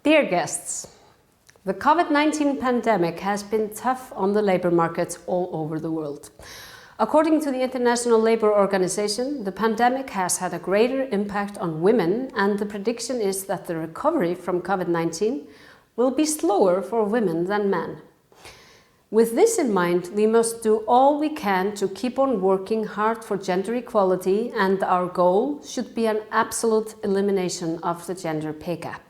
Dear guests, the COVID-19 pandemic has been tough on the labor markets all over the world. According to the International Labour Organization, the pandemic has had a greater impact on women, and the prediction is that the recovery from COVID-19 will be slower for women than men. With this in mind, we must do all we can to keep on working hard for gender equality, and our goal should be an absolute elimination of the gender pay gap.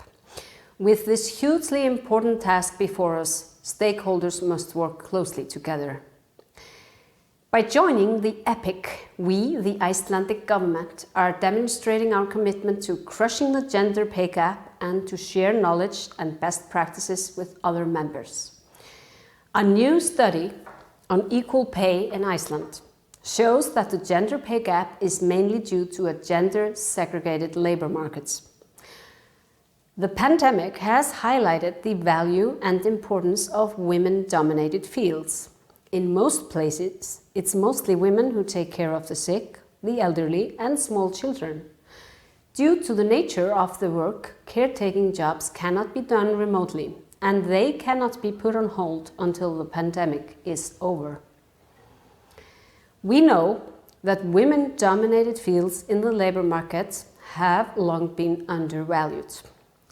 With this hugely important task before us, stakeholders must work closely together. By joining the EPIC, we, the Icelandic government, are demonstrating our commitment to crushing the gender pay gap and to share knowledge and best practices with other members. A new study on equal pay in Iceland shows that the gender pay gap is mainly due to a gender-segregated labor markets. The pandemic has highlighted the value and importance of women-dominated fields. In most places, it's mostly women who take care of the sick, the elderly, and small children. Due to the nature of the work, caretaking jobs cannot be done remotely, and they cannot be put on hold until the pandemic is over. We know that women-dominated fields in the labor market have long been undervalued,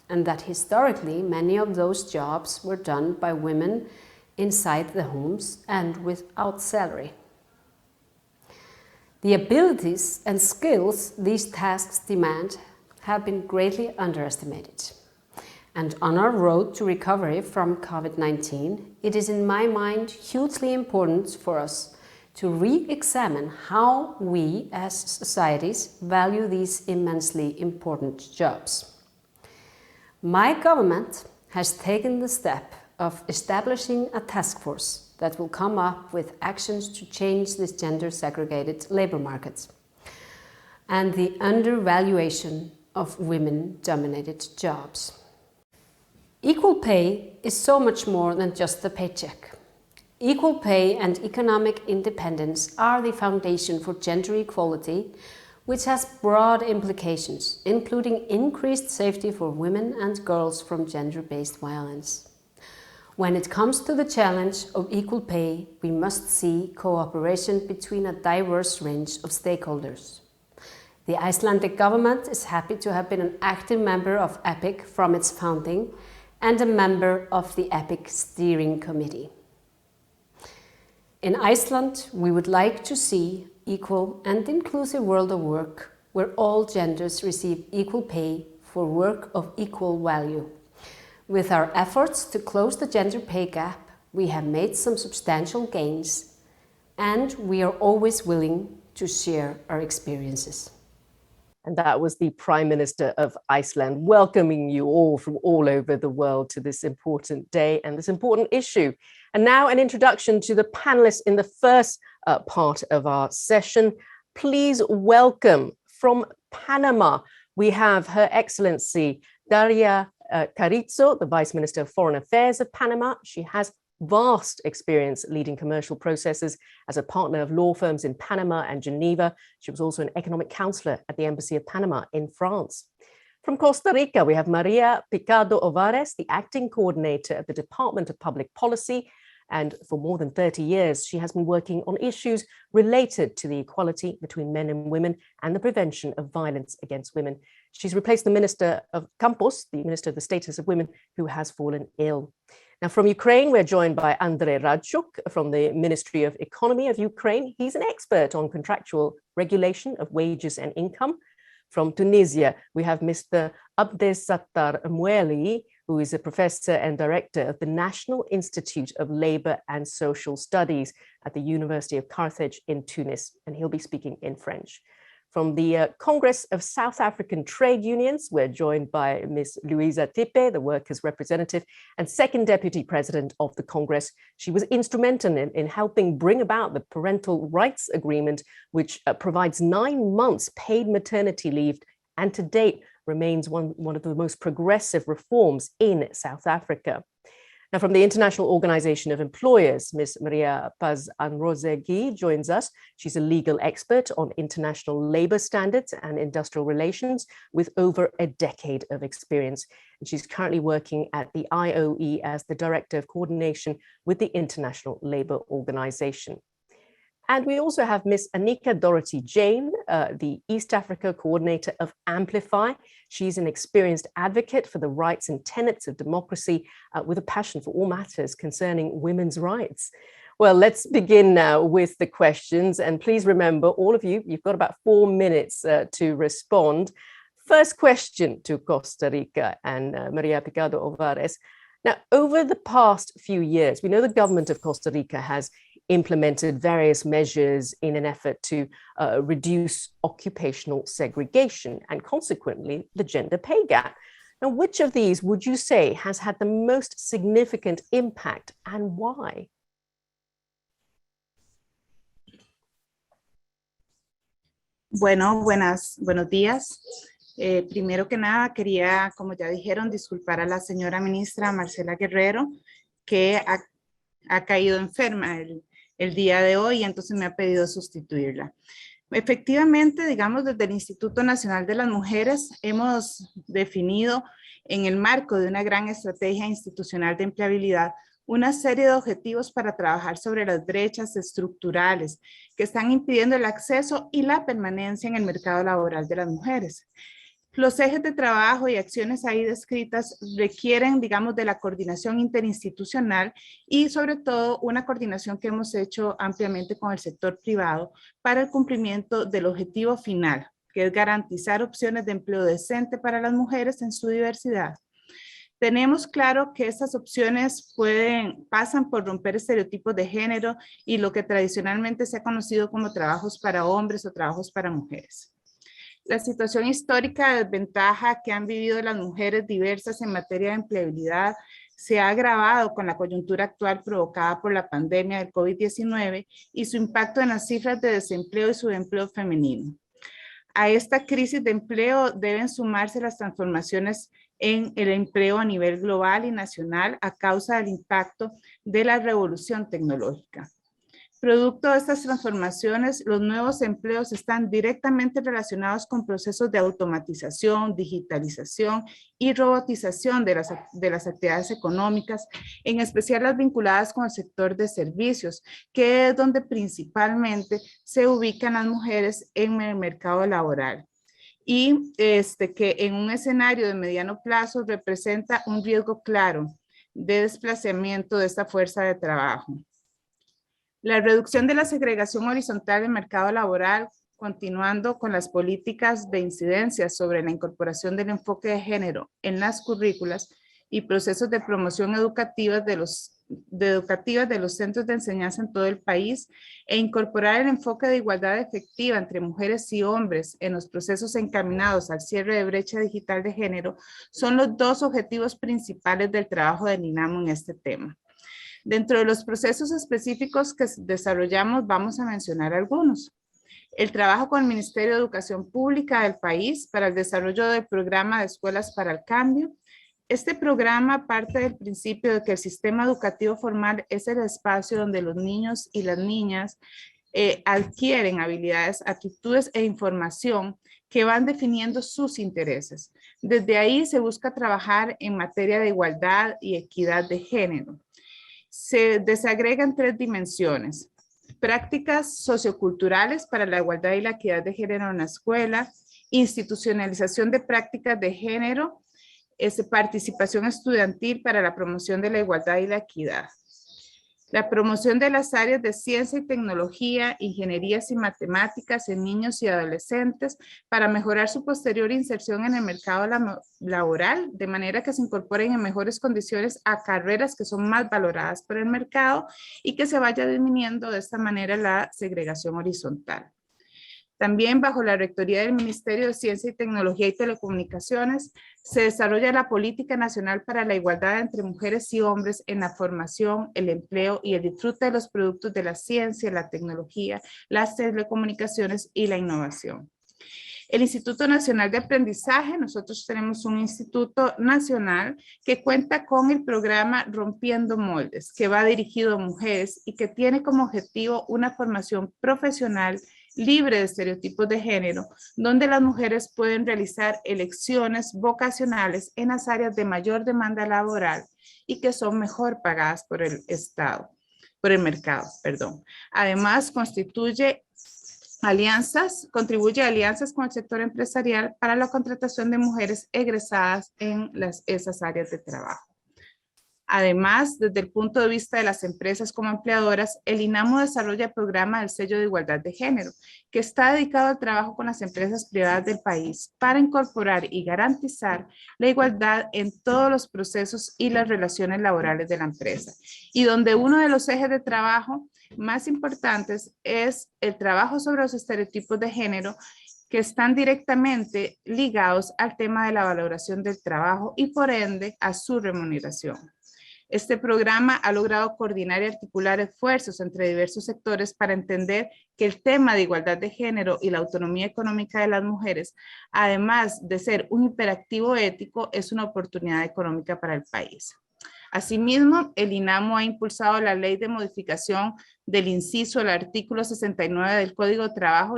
and that historically many of those jobs were done by women inside the homes and without salary. The abilities and skills these tasks demand have been greatly underestimated. And on our road to recovery from COVID-19, it is in my mind hugely important for us to re-examine how we as societies value these immensely important jobs. My government has taken the step of establishing a task force that will come up with actions to change this gender-segregated labor markets and the undervaluation of women-dominated jobs. Equal pay is so much more than just a paycheck. Equal pay and economic independence are the foundation for gender equality, which has broad implications, including increased safety for women and girls from gender-based violence. When it comes to the challenge of equal pay, we must see cooperation between a diverse range of stakeholders. The Icelandic government is happy to have been an active member of EPIC from its founding and a member of the EPIC Steering Committee. In Iceland, we would like to see equal and inclusive world of work where all genders receive equal pay for work of equal value. With our efforts to close the gender pay gap, we have made some substantial gains, and we are always willing to share our experiences. And that was the Prime Minister of Iceland, welcoming you all from all over the world to this important day and this important issue. And now an introduction to the panelists in the first part of our session. Please welcome from Panama, we have Her Excellency Daria Carrizo, the Vice Minister of Foreign Affairs of Panama. She has vast experience leading commercial processes as a partner of law firms in Panama and Geneva. She was also an economic counselor at the Embassy of Panama in France. From Costa Rica, we have Maria Picado Ovares, the acting coordinator of the Department of Public Policy. And for more than 30 years, she has been working on issues related to the equality between men and women and the prevention of violence against women. She's replaced the Minister of Campos, the Minister of the Status of Women, who has fallen ill. Now, from Ukraine, we're joined by Andrei Radchuk from the Ministry of Economy of Ukraine. He's an expert on contractual regulation of wages and income. From Tunisia, we have Mr. Abdesattar Moueli, who is a professor and director of the National Institute of Labour and Social Studies at the University of Carthage in Tunis, and he'll be speaking in French. From the Congress of South African Trade Unions, we're joined by Ms. Luisa Tipe, the workers' representative and second deputy president of the Congress. She was instrumental in helping bring about the Parental Rights Agreement, which provides 9 months paid maternity leave, and to date remains one of the most progressive reforms in South Africa. Now, from the International Organization of Employers, Ms. Maria Paz Anrosegui joins us. She's a legal expert on international labor standards and industrial relations with over a decade of experience. And she's currently working at the IOE as the Director of Coordination with the International Labor Organization. And we also have Ms. Anika Dorothy Jane, the East Africa Coordinator of Amplify. She's an experienced advocate for the rights and tenets of democracy with a passion for all matters concerning women's rights. Well, let's begin now with the questions. And please remember, all of you, you've got about 4 minutes to respond. First question to Costa Rica and Maria Picado Ovares. Now, over the past few years, we know the government of Costa Rica has implemented various measures in an effort to reduce occupational segregation and consequently the gender pay gap. Now, which of these would you say has had the most significant impact and why? Bueno, buenos días. Primero que nada, quería, como ya dijeron, disculpar a la señora ministra Marcela Guerrero, que ha caído enferma el día de hoy, y entonces me ha pedido sustituirla. Efectivamente, digamos, desde el Instituto Nacional de las Mujeres hemos definido en el marco de una gran estrategia institucional de empleabilidad una serie de objetivos para trabajar sobre las brechas estructurales que están impidiendo el acceso y la permanencia en el mercado laboral de las mujeres. Los ejes de trabajo y acciones ahí descritas requieren, digamos, de la coordinación interinstitucional y sobre todo una coordinación que hemos hecho ampliamente con el sector privado para el cumplimiento del objetivo final, que es garantizar opciones de empleo decente para las mujeres en su diversidad. Tenemos claro que estas opciones pasan por romper estereotipos de género y lo que tradicionalmente se ha conocido como trabajos para hombres o trabajos para mujeres. La situación histórica de desventaja que han vivido las mujeres diversas en materia de empleabilidad se ha agravado con la coyuntura actual provocada por la pandemia del COVID-19 y su impacto en las cifras de desempleo y subempleo femenino. A esta crisis de empleo deben sumarse las transformaciones en el empleo a nivel global y nacional a causa del impacto de la revolución tecnológica. Producto de estas transformaciones, los nuevos empleos están directamente relacionados con procesos de automatización, digitalización y robotización de las actividades económicas, en especial las vinculadas con el sector de servicios, que es donde principalmente se ubican las mujeres en el mercado laboral. Y que en un escenario de mediano plazo representa un riesgo claro de desplazamiento de esta fuerza de trabajo. La reducción de la segregación horizontal del mercado laboral, continuando con las políticas de incidencia sobre la incorporación del enfoque de género en las currículas y procesos de promoción educativa de los centros de enseñanza en todo el país e incorporar el enfoque de igualdad efectiva entre mujeres y hombres en los procesos encaminados al cierre de brecha digital de género son los dos objetivos principales del trabajo del INAMO en este tema. Dentro de los procesos específicos que desarrollamos vamos a mencionar algunos. El trabajo con el Ministerio de Educación Pública del país para el desarrollo del programa de Escuelas para el Cambio. Este programa parte del principio de que el sistema educativo formal es el espacio donde los niños y las niñas adquieren habilidades, actitudes e información que van definiendo sus intereses. Desde ahí se busca trabajar en materia de igualdad y equidad de género. Se desagregan 3 dimensiones: prácticas socioculturales para la igualdad y la equidad de género en la escuela, institucionalización de prácticas de género, participación estudiantil para la promoción de la igualdad y la equidad. La promoción de las áreas de ciencia y tecnología, ingenierías y matemáticas en niños y adolescentes para mejorar su posterior inserción en el mercado laboral, de manera que se incorporen en mejores condiciones a carreras que son más valoradas por el mercado y que se vaya disminuyendo de esta manera la segregación horizontal. También bajo la rectoría del Ministerio de Ciencia y Tecnología y Telecomunicaciones se desarrolla la Política Nacional para la Igualdad entre Mujeres y Hombres en la formación, el empleo y el disfrute de los productos de la ciencia, la tecnología, las telecomunicaciones y la innovación. El Instituto Nacional de Aprendizaje, nosotros tenemos un instituto nacional que cuenta con el programa Rompiendo Moldes, que va dirigido a mujeres y que tiene como objetivo una formación profesional libre de estereotipos de género, donde las mujeres pueden realizar elecciones vocacionales en las áreas de mayor demanda laboral y que son mejor pagadas por el Estado, por el mercado, perdón. Además, contribuye alianzas con el sector empresarial para la contratación de mujeres egresadas en esas áreas de trabajo. Además, desde el punto de vista de las empresas como empleadoras, el INAMU desarrolla el programa del sello de igualdad de género, que está dedicado al trabajo con las empresas privadas del país para incorporar y garantizar la igualdad en todos los procesos y las relaciones laborales de la empresa. Y donde uno de los ejes de trabajo más importantes es el trabajo sobre los estereotipos de género que están directamente ligados al tema de la valoración del trabajo y por ende a su remuneración. Este programa ha logrado coordinar y articular esfuerzos entre diversos sectores para entender que el tema de igualdad de género y la autonomía económica de las mujeres, además de ser un imperativo ético, es una oportunidad económica para el país. Asimismo, el INAMU ha impulsado la ley de modificación del inciso del artículo 69 del Código de Trabajo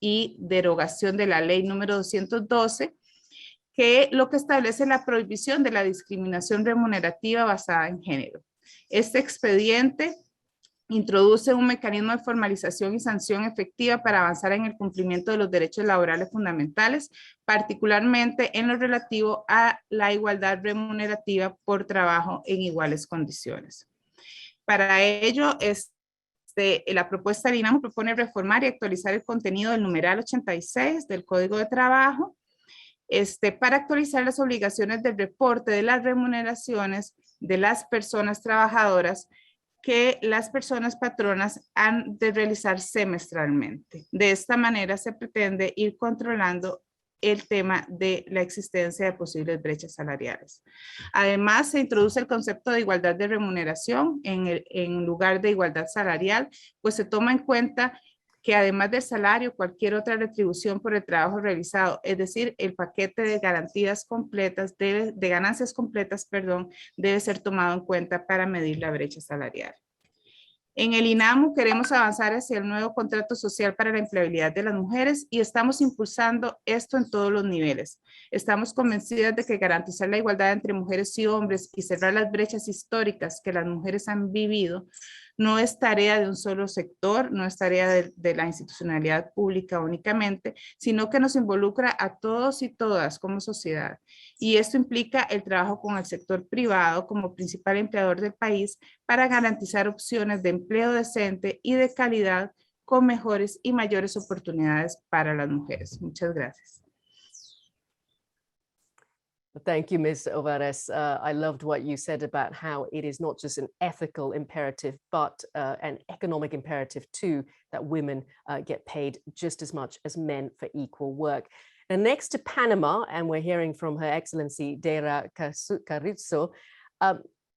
y derogación de la ley número 212, que lo que establece la prohibición de la discriminación remunerativa basada en género. Este expediente introduce un mecanismo de formalización y sanción efectiva para avanzar en el cumplimiento de los derechos laborales fundamentales, particularmente en lo relativo a la igualdad remunerativa por trabajo en iguales condiciones. Para ello, la propuesta del INAMU propone reformar y actualizar el contenido del numeral 86 del Código de Trabajo, para actualizar las obligaciones del reporte de las remuneraciones de las personas trabajadoras que las personas patronas han de realizar semestralmente. De esta manera se pretende ir controlando el tema de la existencia de posibles brechas salariales. Además, se introduce el concepto de igualdad de remuneración en lugar de igualdad salarial, pues se toma en cuenta que además del salario, cualquier otra retribución por el trabajo realizado, es decir, el paquete de garantías completas, de ganancias completas, perdón, debe ser tomado en cuenta para medir la brecha salarial. En el INAMU queremos avanzar hacia el nuevo contrato social para la empleabilidad de las mujeres y estamos impulsando esto en todos los niveles. Estamos convencidas de que garantizar la igualdad entre mujeres y hombres y cerrar las brechas históricas que las mujeres han vivido no es tarea de un solo sector, no es tarea de la institucionalidad pública únicamente, sino que nos involucra a todos y todas como sociedad. Y esto implica el trabajo con el sector privado como principal empleador del país para garantizar opciones de empleo decente y de calidad con mejores y mayores oportunidades para las mujeres. Muchas gracias. Thank you, Ms. Ovares. I loved what you said about how it is not just an ethical imperative, but an economic imperative too, that women get paid just as much as men for equal work. And next to Panama, and we're hearing from Her Excellency Deira Carrizo,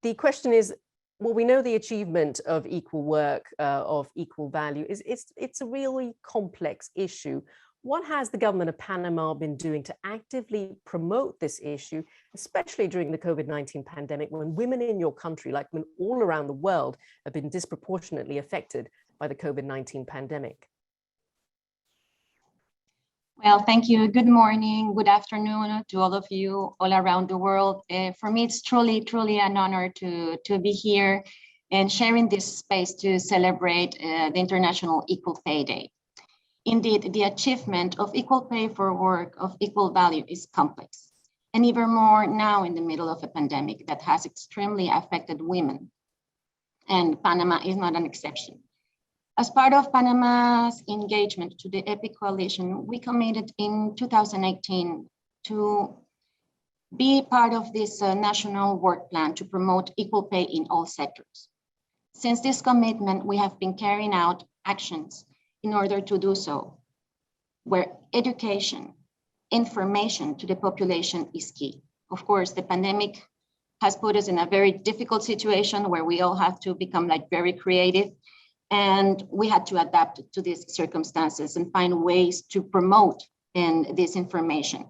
the question is, well, we know the achievement of equal work, of equal value, it's a really complex issue. What has the government of Panama been doing to actively promote this issue, especially during the COVID-19 pandemic, when women in your country, like women all around the world, have been disproportionately affected by the COVID-19 pandemic? Well, thank you. Good morning, good afternoon to all of you all around the world. For me, it's truly an honor to be here and sharing this space to celebrate the International Equal Pay Day. Indeed, the achievement of equal pay for work of equal value is complex, and even more now in the middle of a pandemic that has extremely affected women. And Panama is not an exception. As part of Panama's engagement to the EPIC Coalition, we committed in 2018 to be part of this national work plan to promote equal pay in all sectors. Since this commitment, we have been carrying out actions in order to do so, where education, information to the population is key. Of course, the pandemic has put us in a very difficult situation where we all have to become very creative, and we had to adapt to these circumstances and find ways to promote and this information.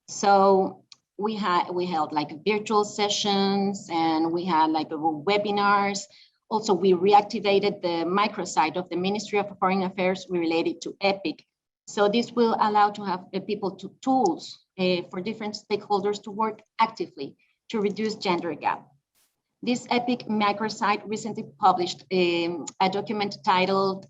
So we held like virtual sessions, and we had like webinars. Also, we reactivated the microsite of the Ministry of Foreign Affairs related to EPIC. So this will allow to have people tools for different stakeholders to work actively to reduce gender gap. This EPIC microsite recently published a document titled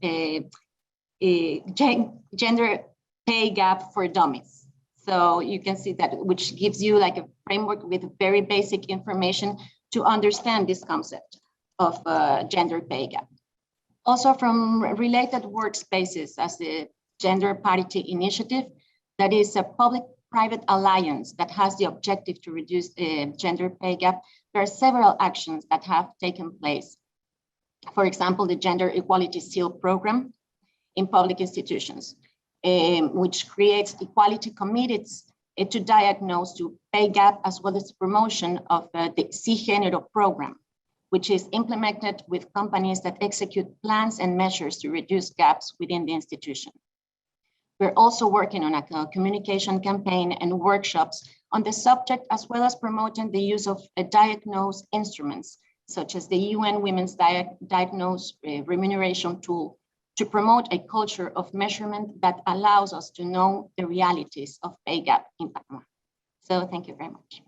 Gender Pay Gap for Dummies. So you can see that, which gives you like a framework with very basic information to understand this concept of gender pay gap. Also from related workspaces as the Gender Parity Initiative, that is a public-private alliance that has the objective to reduce the gender pay gap. There are several actions that have taken place. For example, the Gender Equality Seal program in public institutions, which creates equality committees to diagnose to pay gap, as well as promotion of the Sí Género program, which is implemented with companies that execute plans and measures to reduce gaps within the institution. We're also working on a communication campaign and workshops on the subject, as well as promoting the use of diagnose instruments, such as the UN Women's Diagnose Remuneration Tool, to promote a culture of measurement that allows us to know the realities of pay gap in Panama. So thank you very much.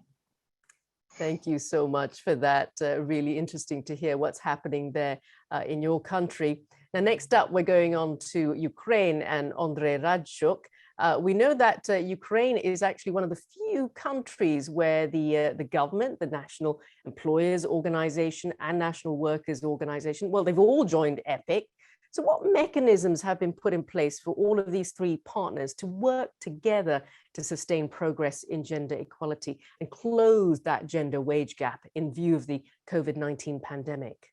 Thank you so much for that. Really interesting to hear what's happening there in your country. Now, next up, we're going on to Ukraine and Andrei Radchuk. We know that Ukraine is actually one of the few countries where the government, the National Employers Organization and National Workers Organization, well, they've all joined EPIC. So what mechanisms have been put in place for all of these three partners to work together to sustain progress in gender equality and close that gender wage gap in view of the COVID-19 pandemic?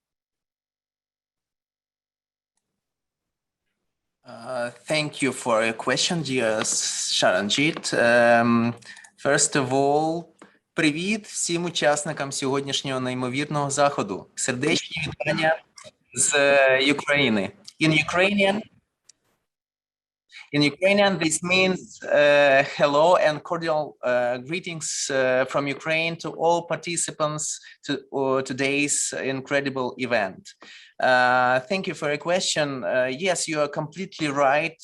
Thank you for your question, dear Sharanjit. First of all, привіт всім учасникам сьогоднішнього неймовірного заходу. Сердечні вітання з України. In Ukrainian, this means hello and cordial greetings from Ukraine to all participants to today's incredible event. Thank you for your question. Yes, you are completely right,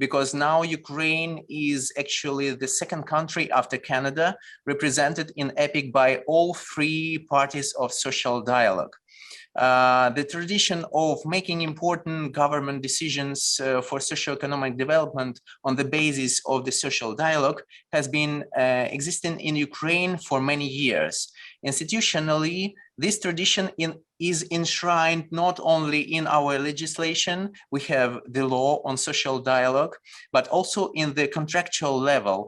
because now Ukraine is actually the second country after Canada represented in EPIC by all three parties of social dialogue. The tradition of making important government decisions for socioeconomic development on the basis of the social dialogue has been existing in Ukraine for many years. Institutionally, this tradition is enshrined not only in our legislation, we have the law on social dialogue, but also in the contractual level,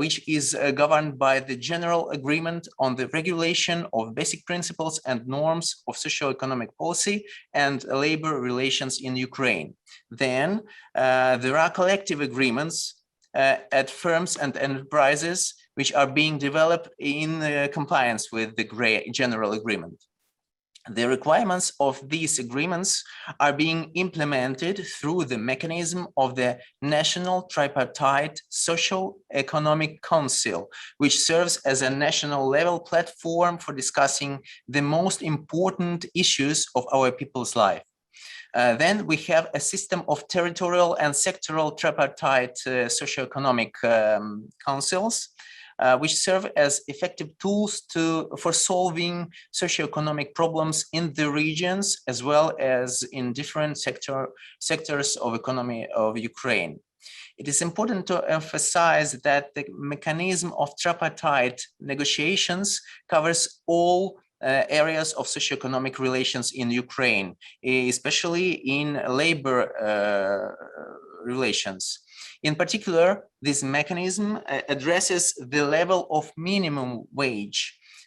which is governed by the General Agreement on the Regulation of Basic Principles and Norms of Socioeconomic Policy and Labor Relations in Ukraine. Then there are collective agreements at firms and enterprises which are being developed in compliance with the General Agreement. The requirements of these agreements are being implemented through the mechanism of the National Tripartite Socio-Economic Council, which serves as a national level platform for discussing the most important issues of our people's life. Then we have a system of territorial and sectoral tripartite socioeconomic councils, which serve as effective tools for solving socioeconomic problems in the regions, as well as in different sectors of economy of Ukraine. It is important to emphasize that the mechanism of tripartite negotiations covers all areas of socioeconomic relations in Ukraine, especially in labor relations. In particular, this mechanism addresses the level of minimum wage,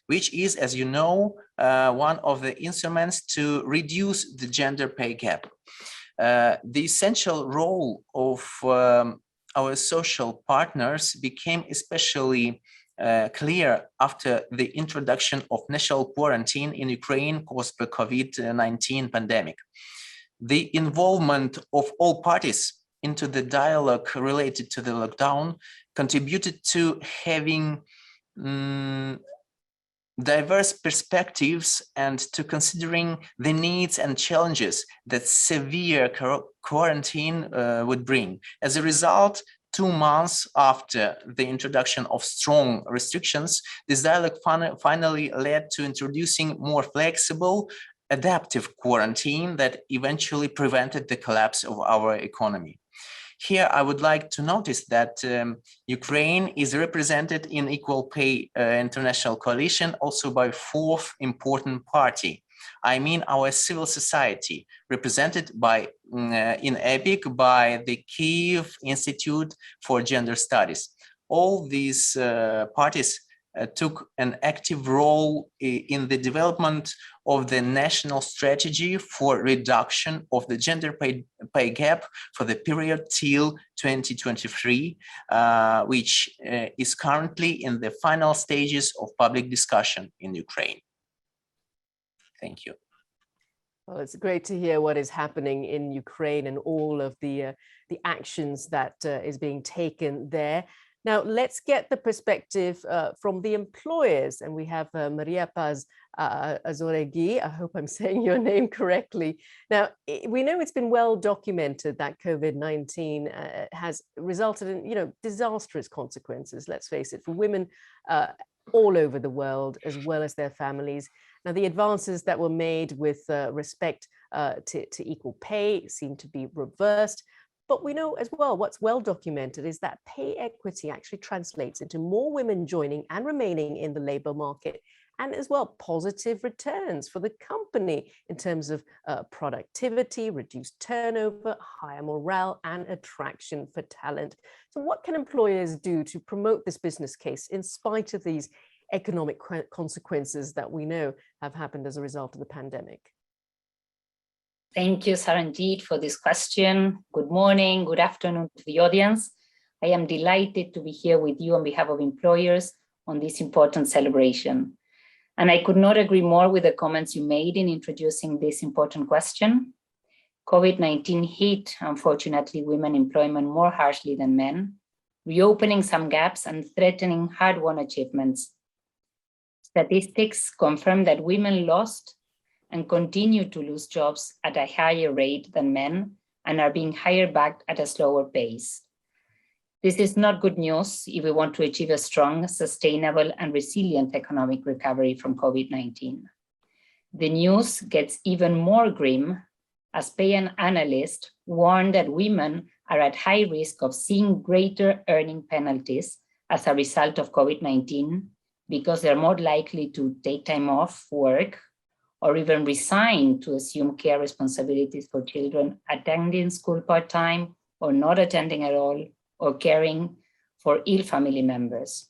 which is, as you know, one of the instruments to reduce the gender pay gap. The essential role of our social partners became especially clear after the introduction of national quarantine in Ukraine caused by COVID-19 pandemic. The involvement of all parties into the dialogue related to the lockdown contributed to having diverse perspectives and to considering the needs and challenges that severe quarantine would bring. As a result, 2 months after the introduction of strong restrictions, this dialogue finally led to introducing more flexible, adaptive quarantine that eventually prevented the collapse of our economy. Here, I would like to notice that Ukraine is represented in Equal Pay International Coalition also by 4th important party. I mean our civil society, represented by in EPIC by the Kyiv Institute for Gender Studies. All these parties took an active role in the development of the national strategy for reduction of the gender pay gap for the period till 2023, which is currently in the final stages of public discussion in Ukraine. Thank you. Well, it's great to hear what is happening in Ukraine and all of the actions that is being taken there. Now, let's get the perspective from the employers, and we have Maria Paz Azoregui. I hope I'm saying your name correctly. Now, we know it's been well documented that COVID-19 has resulted in, disastrous consequences, let's face it, for women all over the world, as well as their families. Now, the advances that were made with respect to equal pay seem to be reversed. But we know as well, what's well documented is that pay equity actually translates into more women joining and remaining in the labor market, and as well positive returns for the company in terms of productivity, reduced turnover, higher morale, and attraction for talent. So what can employers do to promote this business case in spite of these economic consequences that we know have happened as a result of the pandemic? Thank you, Saranjit, for this question. Good morning, good afternoon to the audience. I am delighted to be here with you on behalf of employers on this important celebration. And I could not agree more with the comments you made in introducing this important question. COVID-19 hit, unfortunately, women employment more harshly than men, reopening some gaps and threatening hard-won achievements. Statistics confirm that women lost and continue to lose jobs at a higher rate than men and are being hired back at a slower pace. This is not good news if we want to achieve a strong, sustainable, and resilient economic recovery from COVID-19. The news gets even more grim as pay analysts warn that women are at high risk of seeing greater earning penalties as a result of COVID-19 because they're more likely to take time off work or even resign to assume care responsibilities for children attending school part-time or not attending at all, or caring for ill family members.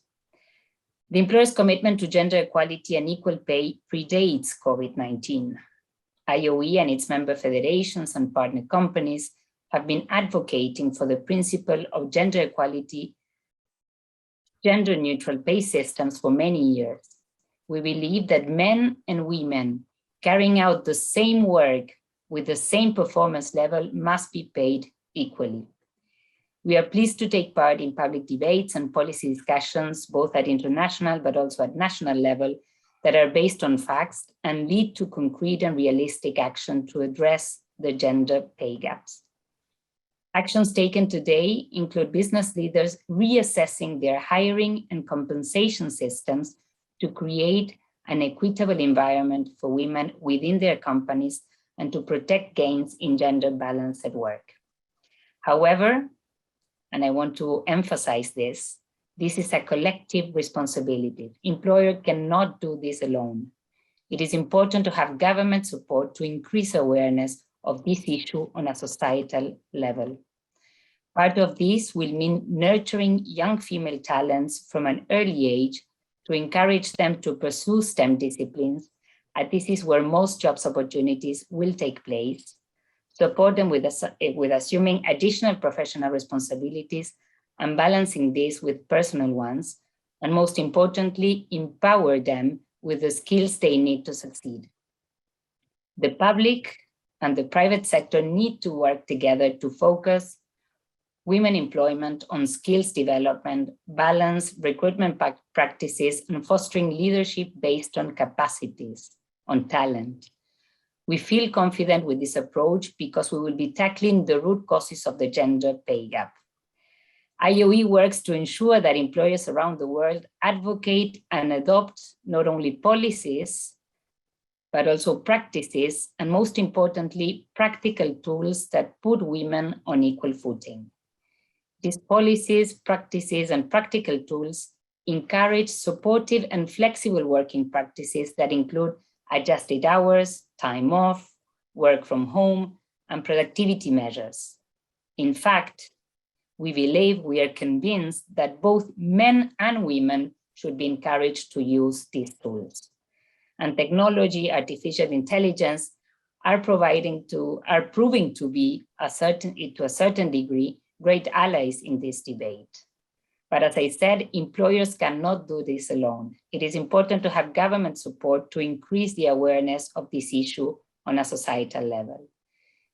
The employer's commitment to gender equality and equal pay predates COVID-19. IOE and its member federations and partner companies have been advocating for the principle of gender equality, gender-neutral pay systems for many years. We believe that men and women carrying out the same work with the same performance level must be paid equally. We are pleased to take part in public debates and policy discussions, both at international but also at national level, that are based on facts and lead to concrete and realistic action to address the gender pay gaps. Actions taken today include business leaders reassessing their hiring and compensation systems to create an equitable environment for women within their companies and to protect gains in gender balance at work. However, and I want to emphasize this is a collective responsibility. Employer cannot do this alone. It is important to have government support to increase awareness of this issue on a societal level. Part of this will mean nurturing young female talents from an early age to encourage them to pursue STEM disciplines, as this is where most jobs opportunities will take place, support them with assuming additional professional responsibilities and balancing this with personal ones, and most importantly, empower them with the skills they need to succeed. The public and the private sector need to work together to focus women employment, on skills development, balanced recruitment practices, and fostering leadership based on capacities, on talent. We feel confident with this approach because we will be tackling the root causes of the gender pay gap. IOE works to ensure that employers around the world advocate and adopt not only policies, but also practices, and most importantly, practical tools that put women on equal footing. These policies, practices, and practical tools encourage supportive and flexible working practices that include adjusted hours, time off, work from home, and productivity measures. In fact, we are convinced that both men and women should be encouraged to use these tools. And technology, artificial intelligence are proving to be to a certain degree great allies in this debate. But as I said, employers cannot do this alone. It is important to have government support to increase the awareness of this issue on a societal level.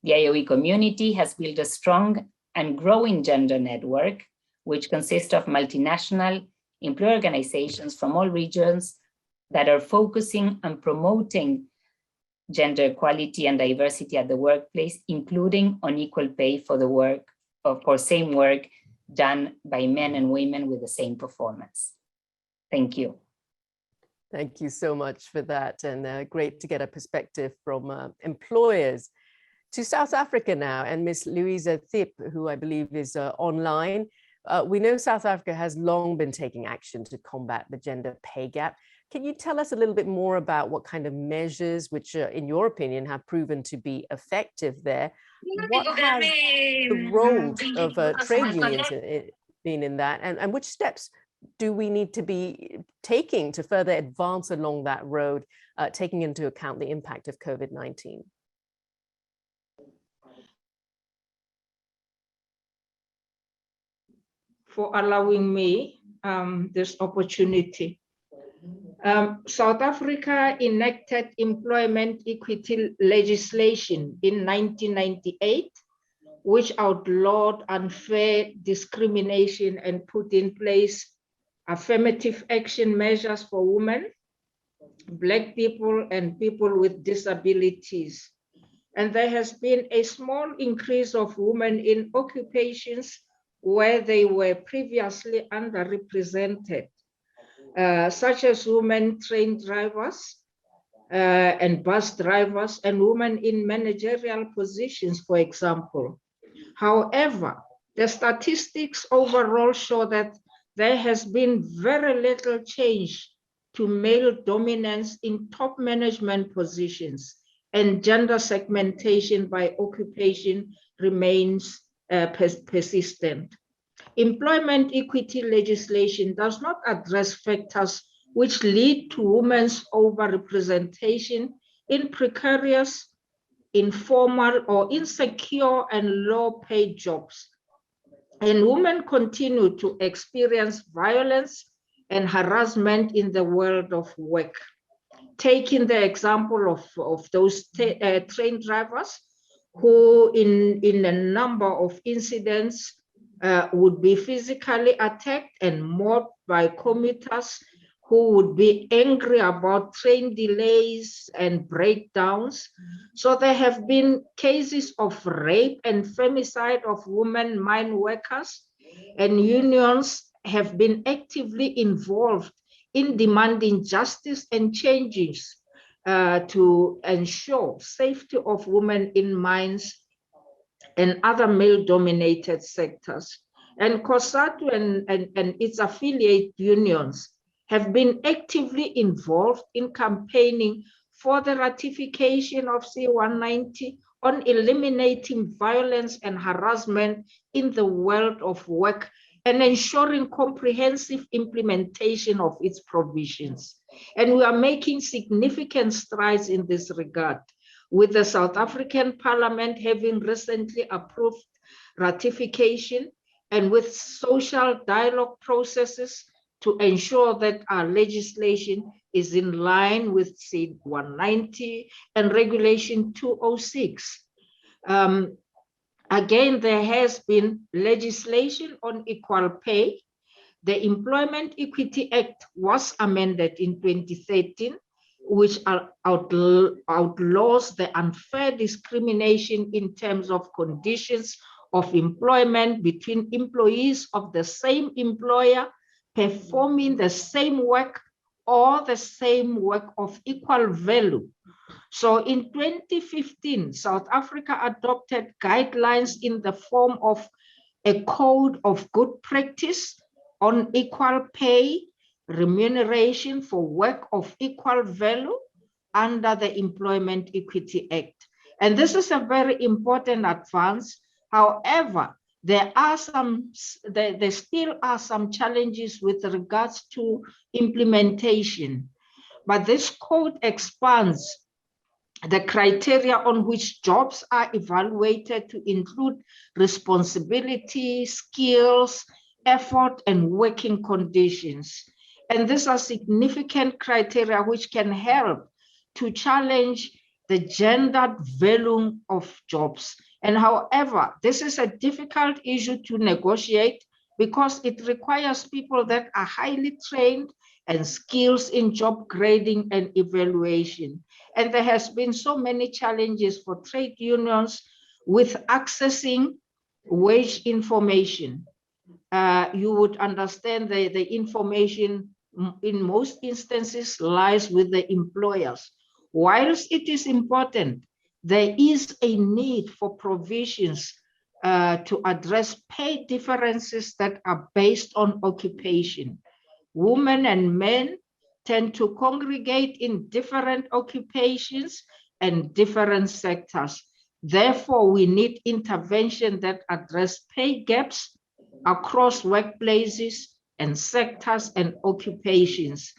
The IOE community has built a strong and growing gender network, which consists of multinational employer organizations from all regions that are focusing on promoting gender equality and diversity at the workplace, including on equal pay for the work for same work done by men and women with the same performance. Thank you. Thank you so much for that, and great to get a perspective from employers. To South Africa now, and Ms. Louisa Thip, who I believe is online. We know South Africa has long been taking action to combat the gender pay gap. Can you tell us a little bit more about what kind of measures, which in your opinion have proven to be effective there? What has the role of trade unions been in that, and which steps do we need to be taking to further advance along that road, taking into account the impact of COVID-19? For allowing me this opportunity. South Africa enacted employment equity legislation in 1998, which outlawed unfair discrimination and put in place affirmative action measures for women, Black people, and people with disabilities. And there has been a small increase of women in occupations where they were previously underrepresented, such as women train drivers and bus drivers, and women in managerial positions, for example. However, the statistics overall show that there has been very little change to male dominance in top management positions, and gender segmentation by occupation remains persistent. Employment equity legislation does not address factors which lead to women's overrepresentation in precarious, informal, or insecure and low-paid jobs. And women continue to experience violence and harassment in the world of work. Taking the example of those train drivers who in a number of incidents would be physically attacked and mobbed by commuters who would be angry about train delays and breakdowns. So there have been cases of rape and femicide of women mine workers, and unions have been actively involved in demanding justice and changes to ensure safety of women in mines and other male-dominated sectors. And COSATU and its affiliate unions have been actively involved in campaigning for the ratification of C-190 on eliminating violence and harassment in the world of work and ensuring comprehensive implementation of its provisions. And we are making significant strides in this regard, with the South African Parliament having recently approved ratification, and with social dialogue processes to ensure that our legislation is in line with C-190 and Regulation 206. Again, there has been legislation on equal pay. The Employment Equity Act was amended in 2013, which outlaws the unfair discrimination in terms of conditions of employment between employees of the same employer performing the same work or the same work of equal value. So in 2015, South Africa adopted guidelines in the form of a code of good practice on equal pay, remuneration for work of equal value under the Employment Equity Act. And this is a very important advance. However, there still are some challenges with regards to implementation. But this code expands the criteria on which jobs are evaluated to include responsibility, skills, effort, and working conditions. And these are significant criteria which can help to challenge the gendered value of jobs. And however, this is a difficult issue to negotiate because it requires people that are highly trained and skills in job grading and evaluation. And there has been so many challenges for trade unions with accessing wage information. You would understand the information in most instances lies with the employers. Whilst it is important, there is a need for provisions to address pay differences that are based on occupation. Women and men tend to congregate in different occupations and different sectors. Therefore, we need intervention that address pay gaps across workplaces and sectors and occupations.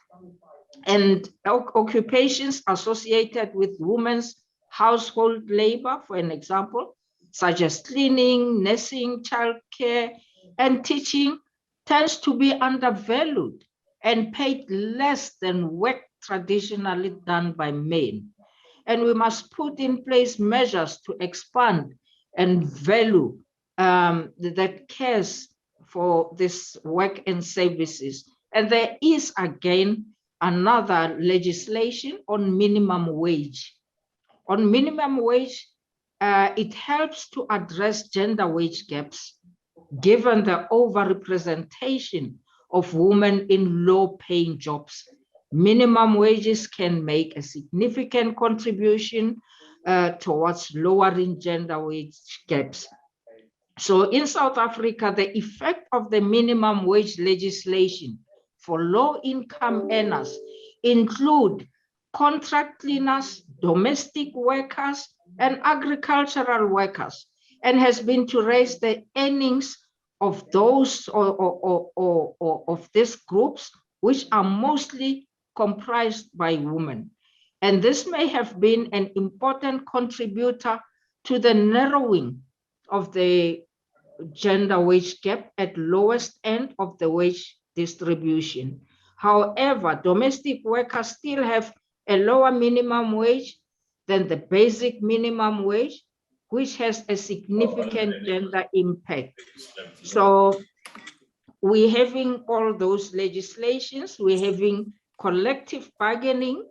And occupations associated with women's household labor, for an example, such as cleaning, nursing, childcare, and teaching, tends to be undervalued and paid less than work traditionally done by men. And we must put in place measures to expand and value that cares for this work and services. And there is again another legislation on minimum wage. On minimum wage, it helps to address gender wage gaps, given the overrepresentation of women in low-paying jobs. Minimum wages can make a significant contribution towards lowering gender wage gaps. So in South Africa, the effect of the minimum wage legislation for low-income earners include contract cleaners, domestic workers, and agricultural workers, and has been to raise the earnings of those or of these groups, which are mostly comprised by women. And this may have been an important contributor to the narrowing of the gender wage gap at lowest end of the wage distribution. However, domestic workers still have a lower minimum wage than the basic minimum wage, which has a significant gender impact. So we're having all those legislations, we're having collective bargaining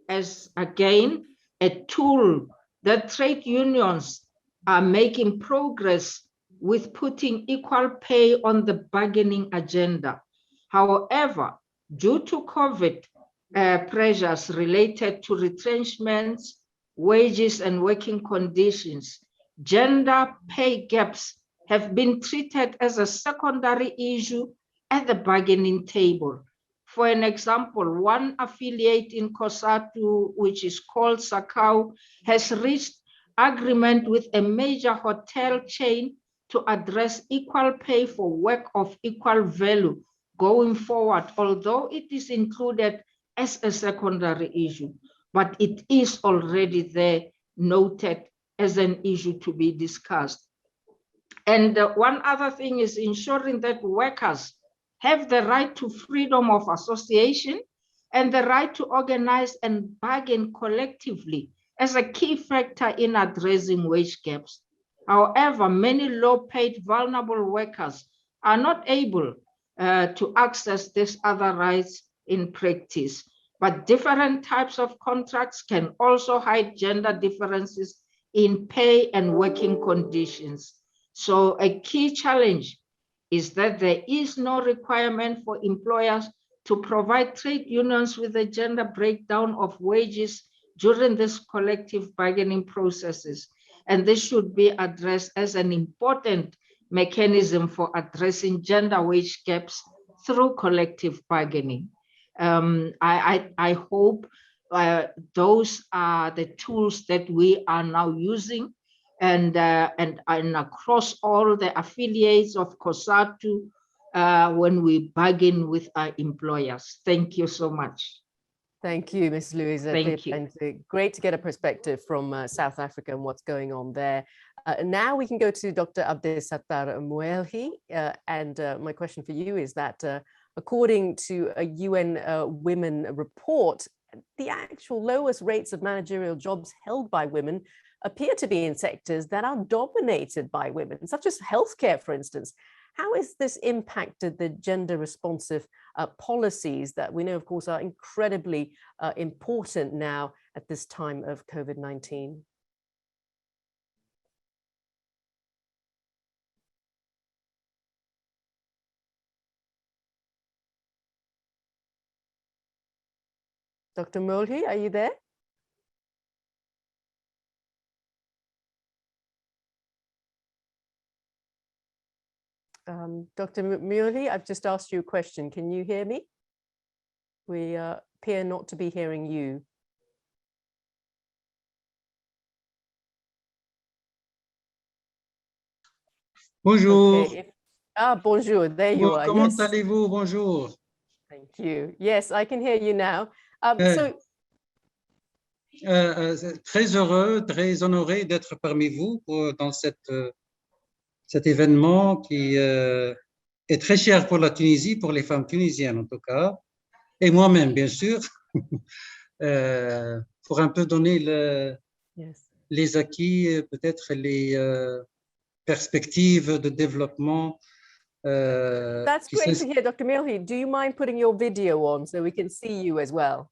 as, again, a tool that trade unions are making progress with putting equal pay on the bargaining agenda. However, due to COVID pressures related to retrenchments, wages, and working conditions, gender pay gaps have been treated as a secondary issue at the bargaining table. For an example, one affiliate in COSATU, which is called Sakau, has reached agreement with a major hotel chain to address equal pay for work of equal value going forward, although it is included as a secondary issue, but it is already there noted as an issue to be discussed. And one other thing is ensuring that workers have the right to freedom of association and the right to organize and bargain collectively as a key factor in addressing wage gaps. However, many low-paid vulnerable workers are not able to access these other rights in practice. But different types of contracts can also hide gender differences in pay and working conditions. So a key challenge is that there is no requirement for employers to provide trade unions with a gender breakdown of wages during these collective bargaining processes. And this should be addressed as an important mechanism for addressing gender wage gaps through collective bargaining. I hope those are the tools that we are now using, and across all the affiliates of COSATU when we bargain with our employers. Thank you so much. Thank you, Ms. Louisa. Thank you. And great to get a perspective from South Africa and what's going on there. Now we can go to Dr. Abdesattar Moelhi. And my question for you is that according to a UN Women report, the actual lowest rates of managerial jobs held by women appear to be in sectors that are dominated by women, such as healthcare, for instance. How has this impacted the gender responsive policies that we know, of course, are incredibly important now at this time of COVID-19? Dr. Moelhi, are you there? Dr. Moelhi, I've just asked you a question. Can you hear me? We appear not to be hearing you. Bonjour. Okay. Bonjour, there you are. Comment Yes. allez-vous? Bonjour. Thank you. Yes, I can hear you now. Très heureux, très honoré d'être parmi vous dans cet événement qui est très cher pour la Tunisie, pour les femmes tunisiennes en tout cas, et moi-même bien sûr, pour un peu donner les acquis, peut-être les perspectives de développement. That's great to hear, Dr. Moelhi. Do you mind putting your video on so we can see you as well?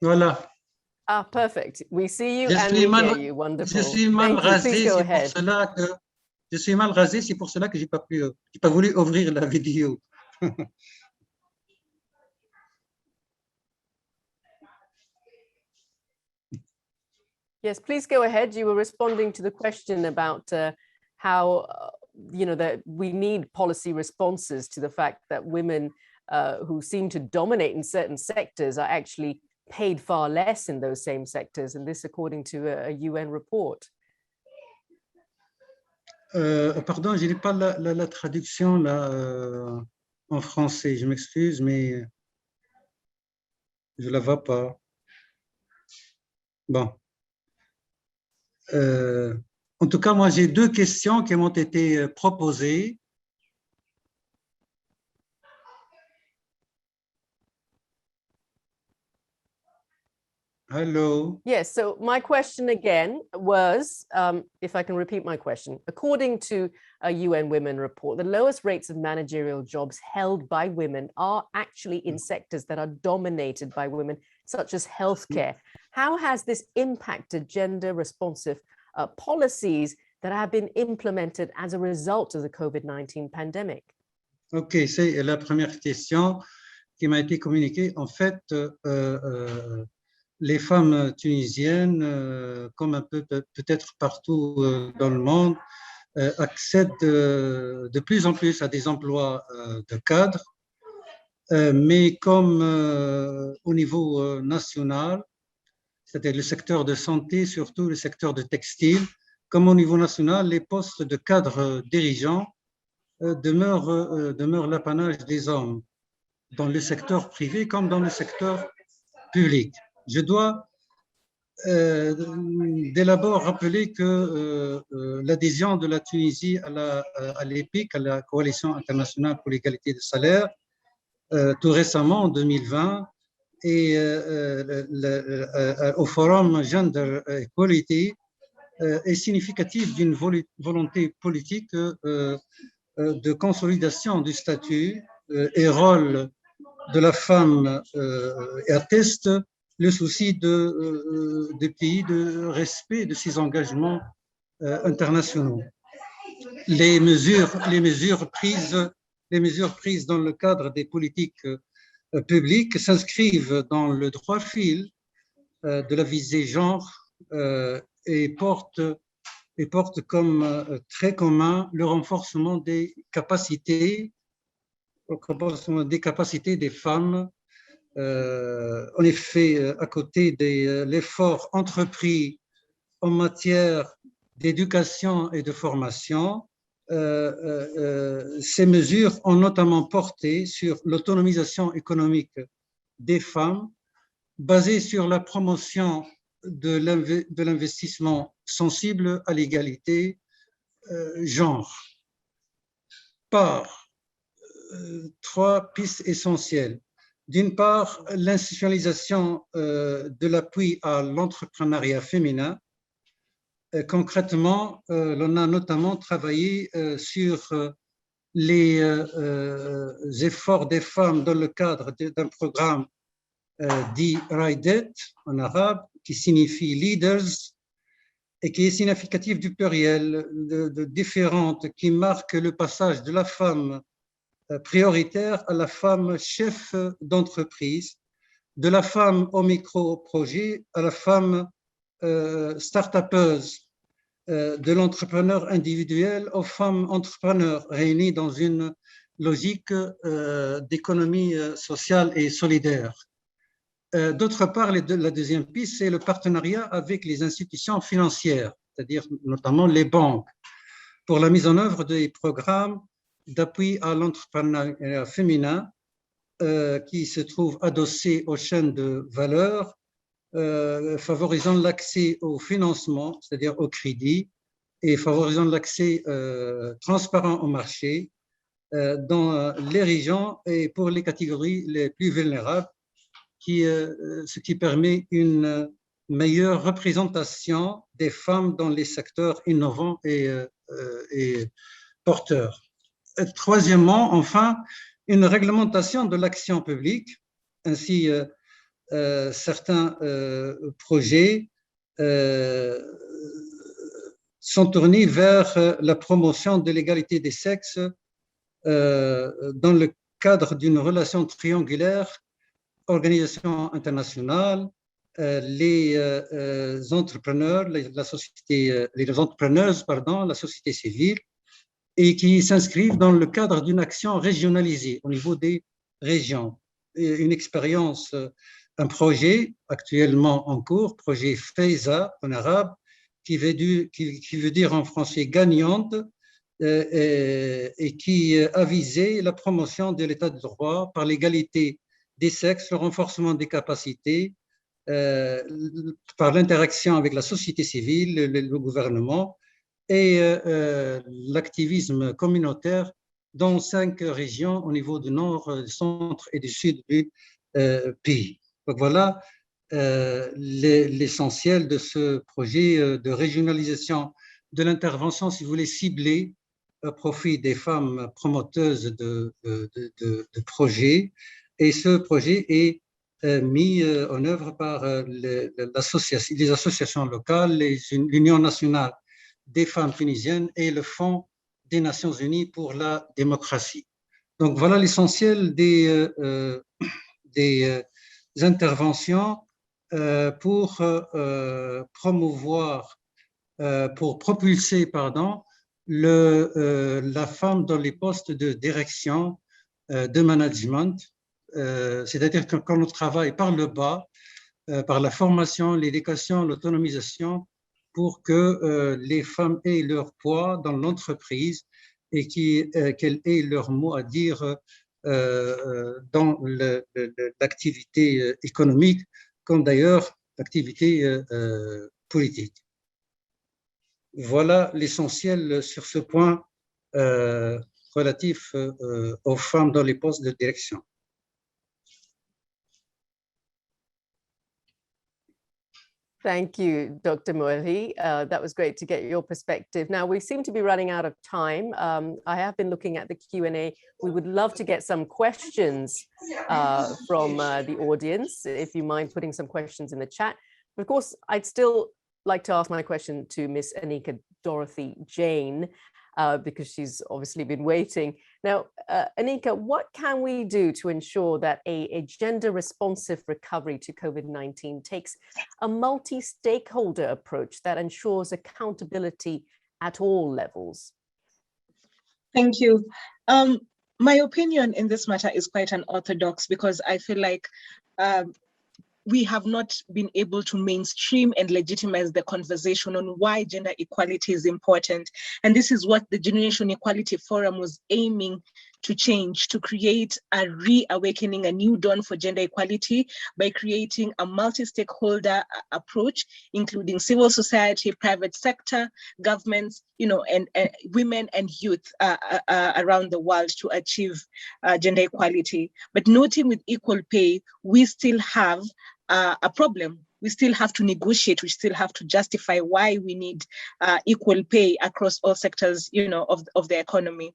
Voilà. Ah, perfect. We see you and we hear you. Wonderful. Je suis mal rasé, c'est pour cela que j'ai pas voulu ouvrir la vidéo. Yes, please go ahead. You were responding to the question about how that we need policy responses to the fact that women who seem to dominate in certain sectors are actually paid far less in those same sectors, and this according to a UN report. Pardon, je n'ai pas la traduction là, en français, je m'excuse, mais je la vois pas. Bon. En tout cas, moi, j'ai deux questions qui m'ont été proposées. Hello. Yes, so my question again was, if I can repeat my question, according to a UN Women report, the lowest rates of managerial jobs held by women are actually in sectors that are dominated by women, such as healthcare. How has this impacted gender responsive policies that have been implemented as a result of the COVID-19 pandemic? Ok, c'est la première question qui m'a été communiquée. En fait, les femmes tunisiennes, comme un peu peut-être partout dans le monde, accèdent de plus en plus à des emplois de cadre, mais comme au niveau national, c'est-à-dire le secteur de santé, surtout le secteur de textile, comme au niveau national, les postes de cadres dirigeants demeurent l'apanage des hommes dans le secteur privé comme dans le secteur public. Je dois dès l'abord rappeler que l'adhésion de la Tunisie à l'EPIC, à la Coalition internationale pour l'égalité des salaires, tout récemment, en 2020, et au Forum Gender Equality est significatif d'une volonté politique de consolidation du statut et rôle de la femme et atteste le souci des pays de respect de ses engagements internationaux. Les mesures prises dans le cadre des politiques publiques s'inscrivent dans le droit fil de la visée genre et portent comme trait commun le renforcement des capacités des femmes. En effet, à côté de l'effort entrepris en matière d'éducation et de formation, ces mesures ont notamment porté sur l'autonomisation économique des femmes, basée sur la promotion de l'investissement sensible à l'égalité genre, par trois pistes essentielles. D'une part, l'institutionnalisation de l'appui à l'entrepreneuriat féminin. Concrètement, l'on a notamment travaillé sur les efforts des femmes dans le cadre d'un programme dit Raidet en arabe, qui signifie leaders, et qui est significatif du pluriel de différentes, qui marque le passage de la femme prioritaire à la femme chef d'entreprise, de la femme au micro-projet à la femme start-upeuse, de l'entrepreneur individuel aux femmes entrepreneurs réunies dans une logique d'économie sociale et solidaire. D'autre part, la deuxième piste, c'est le partenariat avec les institutions financières, c'est-à-dire notamment les banques, pour la mise en œuvre des programmes d'appui à l'entrepreneuriat féminin qui se trouvent adossés aux chaînes de valeur, favorisant l'accès au financement, c'est-à-dire au crédit, et favorisant l'accès transparent au marché dans les régions et pour les catégories les plus vulnérables, ce qui permet une meilleure représentation des femmes dans les secteurs innovants et porteurs. Troisièmement, enfin, une réglementation de l'action publique. Ainsi, certains projets sont tournés vers la promotion de l'égalité des sexes dans le cadre d'une relation triangulaire, organisation internationale, les entrepreneurs, la société civile, et qui s'inscrivent dans le cadre d'une action régionalisée au niveau des régions. Une expérience, un projet actuellement en cours, projet FEISA en arabe, qui veut dire en français gagnante, et qui a visé la promotion de l'état de droit par l'égalité des sexes, le renforcement des capacités, par l'interaction avec la société civile, le gouvernement, et l'activisme communautaire dans 5 régions au niveau du nord, du centre et du sud du pays. Donc voilà l'essentiel de ce projet de régionalisation de l'intervention, si vous voulez, ciblée au profit des femmes promoteuses de projets. Et ce projet est mis en œuvre par les associations locales, l'Union nationale des femmes tunisiennes et le Fonds des Nations Unies pour la démocratie. Donc voilà l'essentiel des interventions pour promouvoir, pour propulser, la femme dans les postes de direction, de management, c'est-à-dire que quand on travaille par le bas, par la formation, l'éducation, l'autonomisation, pour que les femmes aient leur poids dans l'entreprise et qu'elles aient leur mot à dire dans l'activité économique, comme d'ailleurs l'activité politique. Voilà l'essentiel sur ce point relatif aux femmes dans les postes de direction. Thank you, Dr. Moeri. That was great to get your perspective. Now, we seem to be running out of time. I have been looking at the Q&A. We would love to get some questions from the audience, if you mind putting some questions in the chat. But of course, I'd still like to ask my question to Miss Anika Dorothy Jane, because she's obviously been waiting. Now, Anika, what can we do to ensure that a gender-responsive recovery to COVID-19 takes a multi-stakeholder approach that ensures accountability at all levels? Thank you. My opinion in this matter is quite unorthodox, because I feel like we have not been able to mainstream and legitimize the conversation on why gender equality is important. And this is what the Generation Equality Forum was aiming to change, to create a reawakening, a new dawn for gender equality by creating a multi-stakeholder approach, including civil society, private sector, governments, and women and youth around the world to achieve gender equality. But noting with equal pay, we still have a problem. We still have to negotiate. We still have to justify why we need equal pay across all sectors, of the economy.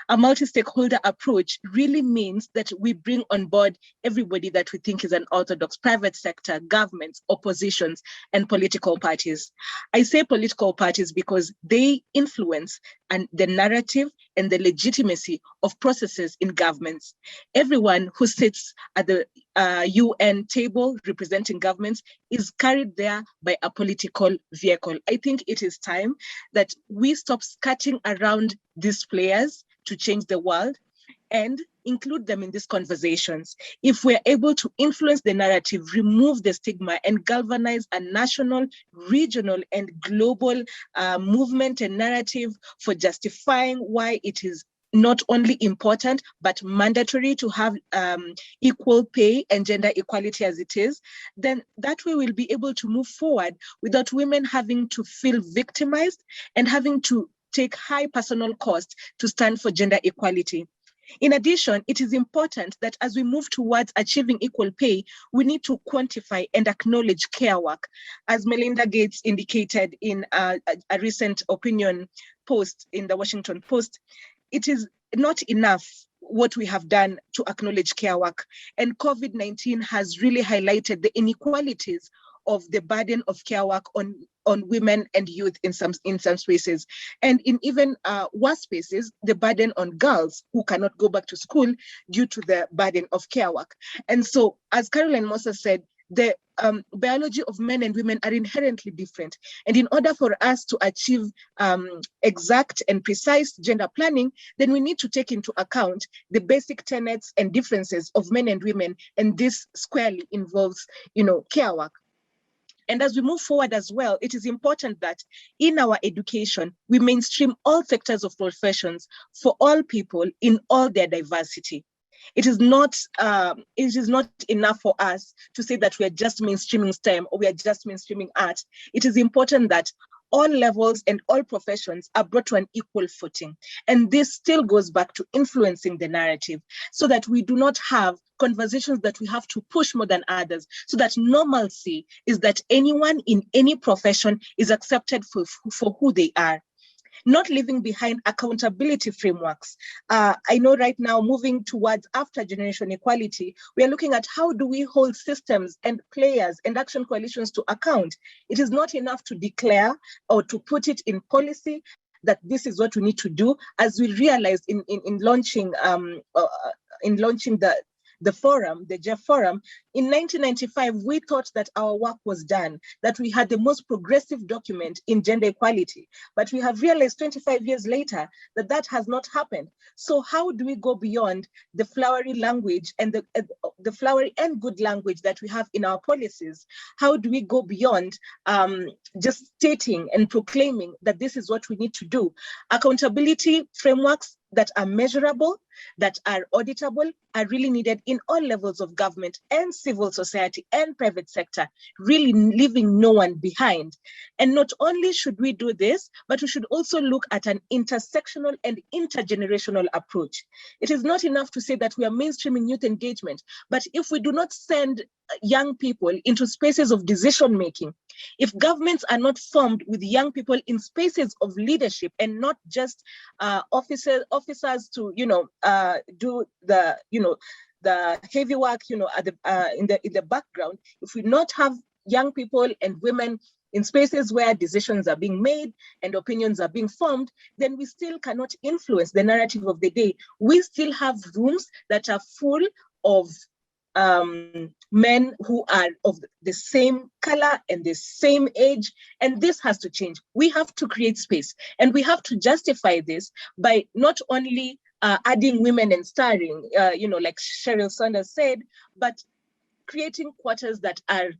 A multi-stakeholder approach really means that we bring on board everybody that we think is an orthodox: private sector, governments, oppositions, and political parties. I say political parties because they influence the narrative and the legitimacy of processes in governments. Everyone who sits at the UN table representing governments is carried there by a political vehicle. I think it is time that we stop skirting around these players to change the world and include them in these conversations. If we're able to influence the narrative, remove the stigma, and galvanize a national, regional, and global movement and narrative for justifying why it is not only important, but mandatory to have equal pay and gender equality as it is, then that way we'll be able to move forward without women having to feel victimized and having to take high personal cost to stand for gender equality. In addition, it is important that as we move towards achieving equal pay, we need to quantify and acknowledge care work. As Melinda Gates indicated in a recent opinion post in the Washington Post, it is not enough what we have done to acknowledge care work. And COVID-19 has really highlighted the inequalities of the burden of care work on women and youth in some spaces. And in even worse spaces, the burden on girls who cannot go back to school due to the burden of care work. And so, as Caroline Moser said, the biology of men and women are inherently different. And in order for us to achieve exact and precise gender planning, then we need to take into account the basic tenets and differences of men and women. And this squarely involves, care work. And as we move forward as well, it is important that in our education, we mainstream all sectors of professions for all people in all their diversity. It is not enough for us to say that we are just mainstreaming STEM or we are just mainstreaming art. It is important that all levels and all professions are brought to an equal footing. And this still goes back to influencing the narrative so that we do not have conversations that we have to push more than others, so that normalcy is that anyone in any profession is accepted for who they are. Not leaving behind accountability frameworks. I know right now, moving towards after generation equality, we are looking at how do we hold systems and players and action coalitions to account. It is not enough to declare or to put it in policy that this is what we need to do, as we realized in launching the forum, the Jeff Forum. In 1995, we thought that our work was done, that we had the most progressive document in gender equality. But we have realized 25 years later that that has not happened. So how do we go beyond the flowery language and the flowery and good language that we have in our policies? How do we go beyond just stating and proclaiming that this is what we need to do? Accountability frameworks that are measurable, that are auditable, are really needed in all levels of government and civil society and private sector, really leaving no one behind. And not only should we do this, but we should also look at an intersectional and intergenerational approach. It is not enough to say that we are mainstreaming youth engagement, but if we do not send young people into spaces of decision making, If governments are not formed with young people in spaces of leadership and not just officers to, do the, the heavy work, at the in the background, if we not have young people and women in spaces where decisions are being made and opinions are being formed, then we still cannot influence the narrative of the day. We still have rooms that are full of men who are of the same color and the same age, and this has to change. We have to create space, and we have to justify this by not only adding women and starring, like Sheryl Sanders said, but creating quotas that are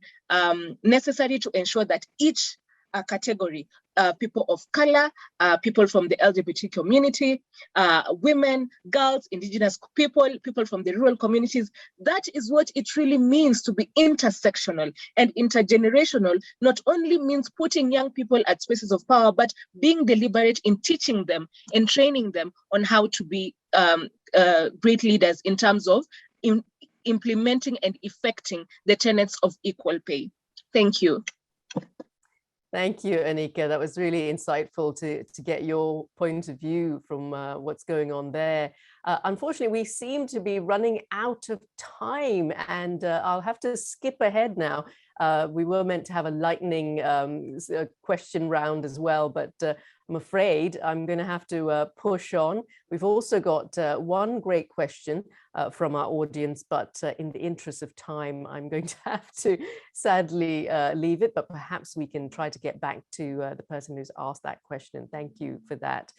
necessary to ensure that each category, people of color, people from the LGBT community, women, girls, indigenous people, people from the rural communities, that is what it really means to be intersectional and intergenerational. Not only means putting young people at spaces of power, but being deliberate in teaching them and training them on how to be great leaders in terms of implementing and effecting the tenets of equal pay. Thank you. Thank you, Anika. That was really insightful to get your point of view from what's going on there. Unfortunately, we seem to be running out of time, and I'll have to skip ahead now. We were meant to have a lightning question round as well, but I'm afraid I'm going to have to push on. We've also got one great question from our audience, but in the interest of time, I'm going to have to sadly leave it, but perhaps we can try to get back to the person who's asked that question. Thank you for that.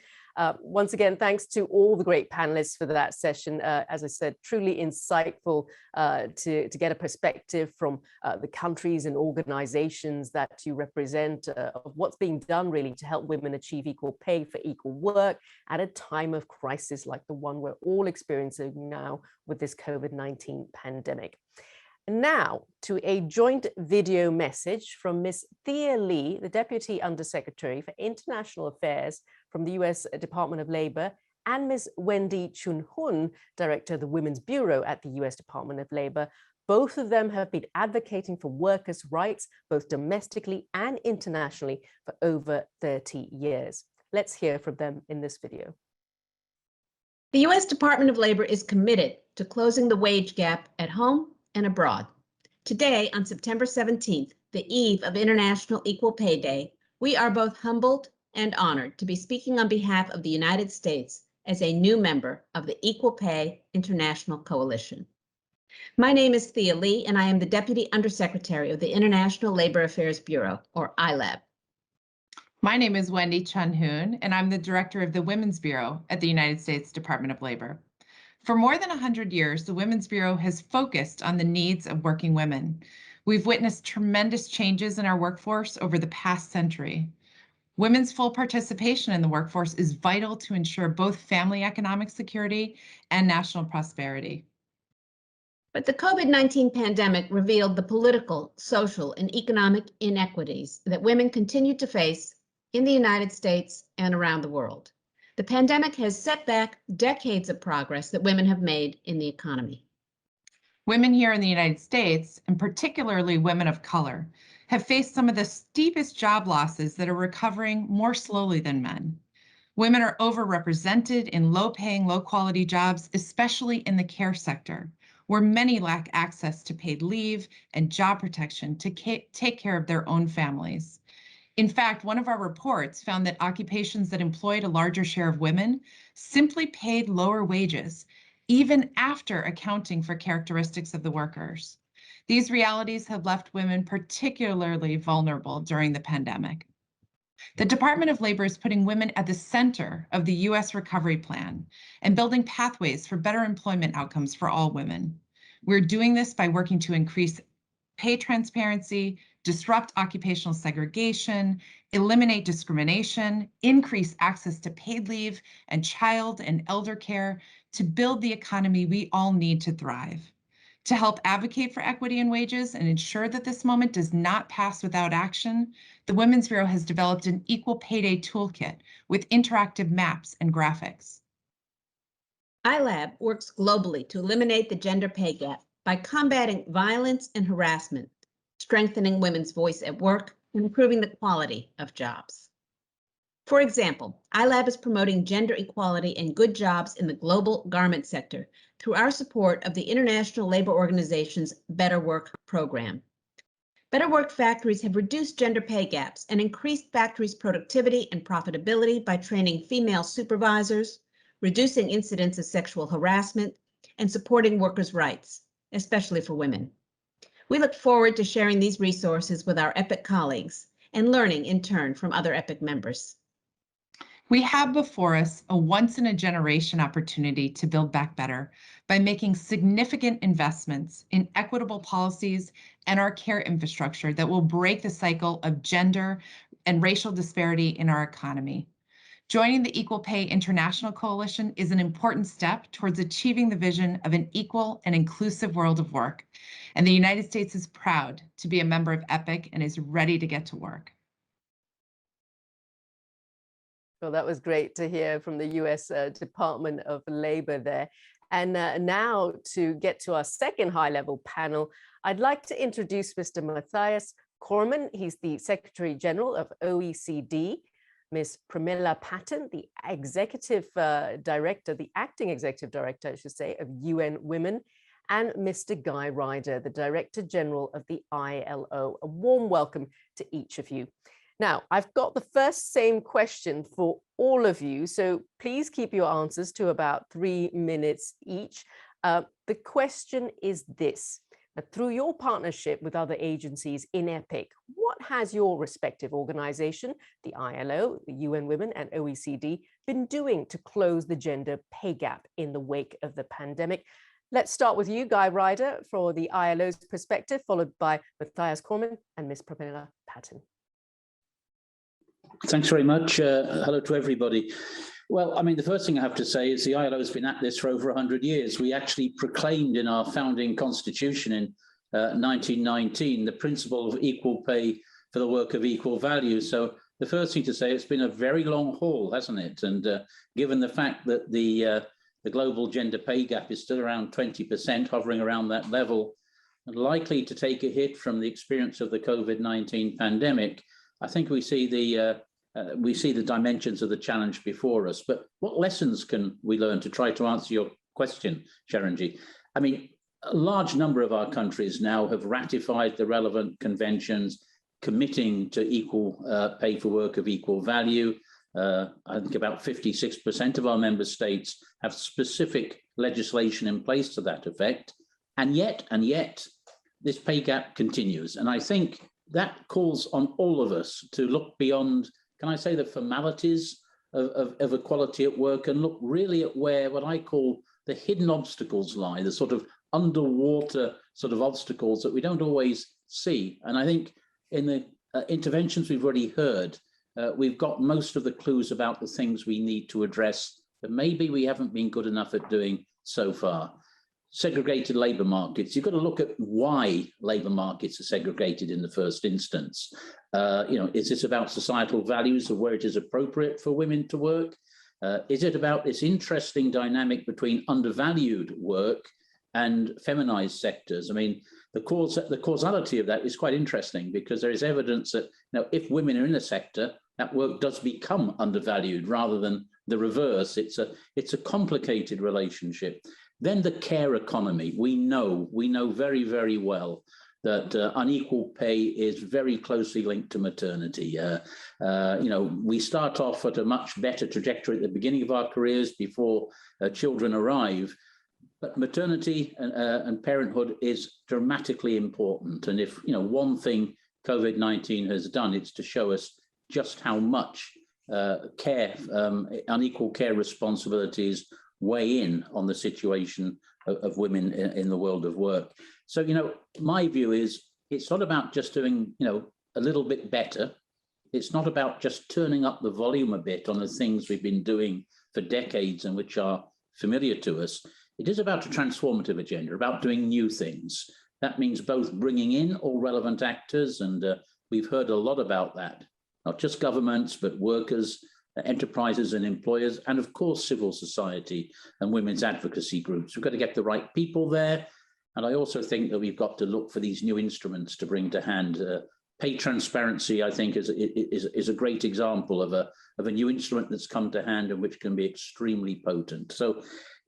Once again, thanks to all the great panelists for that session. As I said, truly insightful to get a perspective from the countries and organizations that you represent of what's being done really to help women achieve equal pay for equal work at a time of crisis like the one we're all experiencing now with this COVID-19 pandemic. And now to a joint video message from Ms. Thea Lee, the Deputy Undersecretary for International Affairs from the US Department of Labor, and Ms. Wendy Chun-Hun, Director of the Women's Bureau at the US Department of Labor. Both of them have been advocating for workers' rights, both domestically and internationally, for over 30 years. Let's hear from them in this video. The U.S. Department of Labor is committed to closing the wage gap at home and abroad. Today, on September 17th, the eve of International Equal Pay Day, we are both humbled and honored to be speaking on behalf of the United States as a new member of the Equal Pay International Coalition. My name is Thea Lee, and I am the Deputy Undersecretary of the International Labor Affairs Bureau, or ILAB. My name is Wendy Chun-Hun, and I'm the Director of the Women's Bureau at the United States Department of Labor. For more than 100 years, the Women's Bureau has focused on the needs of working women. We've witnessed tremendous changes in our workforce over the past century. Women's full participation in the workforce is vital to ensure both family economic security and national prosperity. But the COVID-19 pandemic revealed the political, social, and economic inequities that women continue to face in the United States and around the world. The pandemic has set back decades of progress that women have made in the economy. Women here in the United States, and particularly women of color, have faced some of the steepest job losses that are recovering more slowly than men. Women are overrepresented in low-paying, low-quality jobs, especially in the care sector, where many lack access to paid leave and job protection to take care of their own families. In fact, one of our reports found that occupations that employed a larger share of women simply paid lower wages, even after accounting for characteristics of the workers. These realities have left women particularly vulnerable during the pandemic. The Department of Labor is putting women at the center of the U.S. Recovery Plan and building pathways for better employment outcomes for all women. We're doing this by working to increase pay transparency, disrupt occupational segregation, eliminate discrimination, increase access to paid leave and child and elder care to build the economy we all need to thrive. To help advocate for equity in wages and ensure that this moment does not pass without action, the Women's Bureau has developed an Equal Pay Day toolkit with interactive maps and graphics. ILAB works globally to eliminate the gender pay gap by combating violence and harassment, strengthening women's voice at work, and improving the quality of jobs. For example, iLab is promoting gender equality and good jobs in the global garment sector through our support of the International Labor Organization's Better Work program. Better Work factories have reduced gender pay gaps and increased factories' productivity and profitability by training female supervisors, reducing incidents of sexual harassment, and supporting workers' rights, especially for women. We look forward to sharing these resources with our EPIC colleagues and learning in turn from other EPIC members. We have before us a once-in-a-generation opportunity to build back better by making significant investments in equitable policies and our care infrastructure that will break the cycle of gender and racial disparity in our economy. Joining the Equal Pay International Coalition is an important step towards achieving the vision of an equal and inclusive world of work. And the United States is proud to be a member of EPIC and is ready to get to work. Well, that was great to hear from the US Department of Labor there. And now to get to our second high-level panel, I'd like to introduce Mr. Matthias Cormann. He's the Secretary General of OECD, Ms. Pramila Patten, the Executive Director, the Acting Executive Director, I should say, of UN Women, and Mr. Guy Ryder, the Director General of the ILO. A warm welcome to each of you. Now, I've got the same question for all of you, so please keep your answers to about 3 minutes each. The question is this: through your partnership with other agencies in EPIC, what has your respective organization, the ILO, the UN Women, and OECD, been doing to close the gender pay gap in the wake of the pandemic? Let's start with you, Guy Ryder, for the ILO's perspective, followed by Matthias Cormann and Ms. Pramila Patten. Thanks very much. Hello to everybody. Well, I mean, the first thing I have to say is the ILO has been at this for over 100 years. We actually proclaimed in our founding constitution in 1919 the principle of equal pay for the work of equal value. So the first thing to say, it's been a very long haul, hasn't it? And given the fact that the global gender pay gap is still around 20%, hovering around that level, and likely to take a hit from the experience of the COVID-19 pandemic, I think we see the dimensions of the challenge before us. But what lessons can we learn to try to answer your question, Sharonji? I mean, a large number of our countries now have ratified the relevant conventions committing to equal pay for work of equal value. I think about 56% of our member states have specific legislation in place to that effect. And yet, this pay gap continues. And I think that calls on all of us to look beyond, can I say, the formalities of equality at work, and look really at where what I call the hidden obstacles lie, the sort of underwater sort of obstacles that we don't always see. And I think in the interventions we've already heard, we've got most of the clues about the things we need to address that maybe we haven't been good enough at doing so far. Segregated labour markets. You've got to look at why labour markets are segregated in the first instance. Is this about societal values of where it is appropriate for women to work? Is it about this interesting dynamic between undervalued work and feminized sectors? I mean, the causality of that is quite interesting, because there is evidence that if women are in a sector, that work does become undervalued rather than the reverse. It's a complicated relationship. Then the care economy. We know very, very well that unequal pay is very closely linked to maternity. We start off at a much better trajectory at the beginning of our careers before children arrive, but maternity and parenthood is dramatically important. And if one thing COVID-19 has done, it's to show us just how much unequal care responsibilities weigh in on the situation of women in the world of work. So, my view is it's not about just doing, a little bit better. It's not about just turning up the volume a bit on the things we've been doing for decades and which are familiar to us. It is about a transformative agenda, about doing new things. That means both bringing in all relevant actors, and we've heard a lot about that, not just governments, but workers, enterprises and employers, and of course, civil society and women's advocacy groups. We've got to get the right people there. And I also think that we've got to look for these new instruments to bring to hand Pay transparency, I think, is a great example of a new instrument that's come to hand and which can be extremely potent. So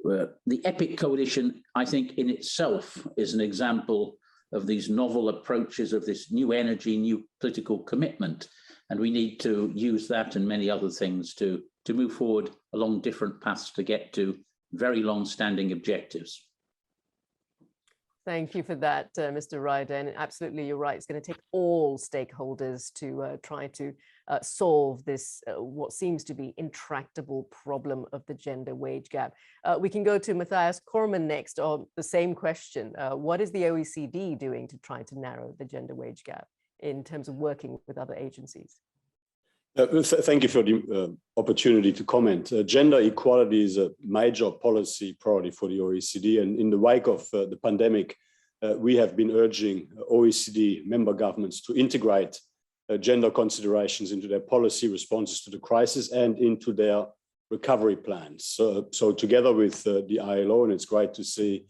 the EPIC coalition, I think, in itself is an example of these novel approaches of this new energy, new political commitment. And we need to use that and many other things to move forward along different paths to get to very long-standing objectives. Thank you for that, Mr. Ryder. And absolutely, you're right. It's going to take all stakeholders to try to solve this, what seems to be intractable problem of the gender wage gap. We can go to Matthias Cormann next on the same question. What is the OECD doing to try to narrow the gender wage gap in terms of working with other agencies? Thank you for the opportunity to comment. Gender equality is a major policy priority for the OECD, and in the wake of the pandemic, we have been urging OECD member governments to integrate gender considerations into their policy responses to the crisis and into their recovery plans. So together with the ILO, and it's great to see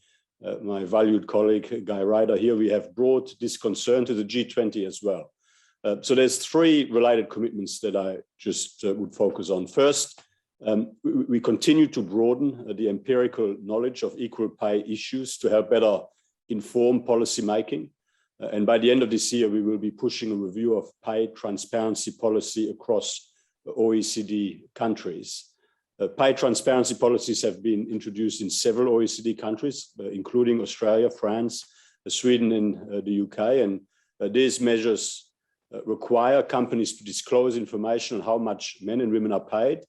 my valued colleague Guy Ryder here, we have brought this concern to the G20 as well. So there's three related commitments that I just would focus on. First, we continue to broaden the empirical knowledge of equal pay issues to help better inform policy making. And by the end of this year, we will be pushing a review of pay transparency policy across OECD countries. Pay transparency policies have been introduced in several OECD countries, including Australia, France, Sweden, and the UK. And these measures require companies to disclose information on how much men and women are paid.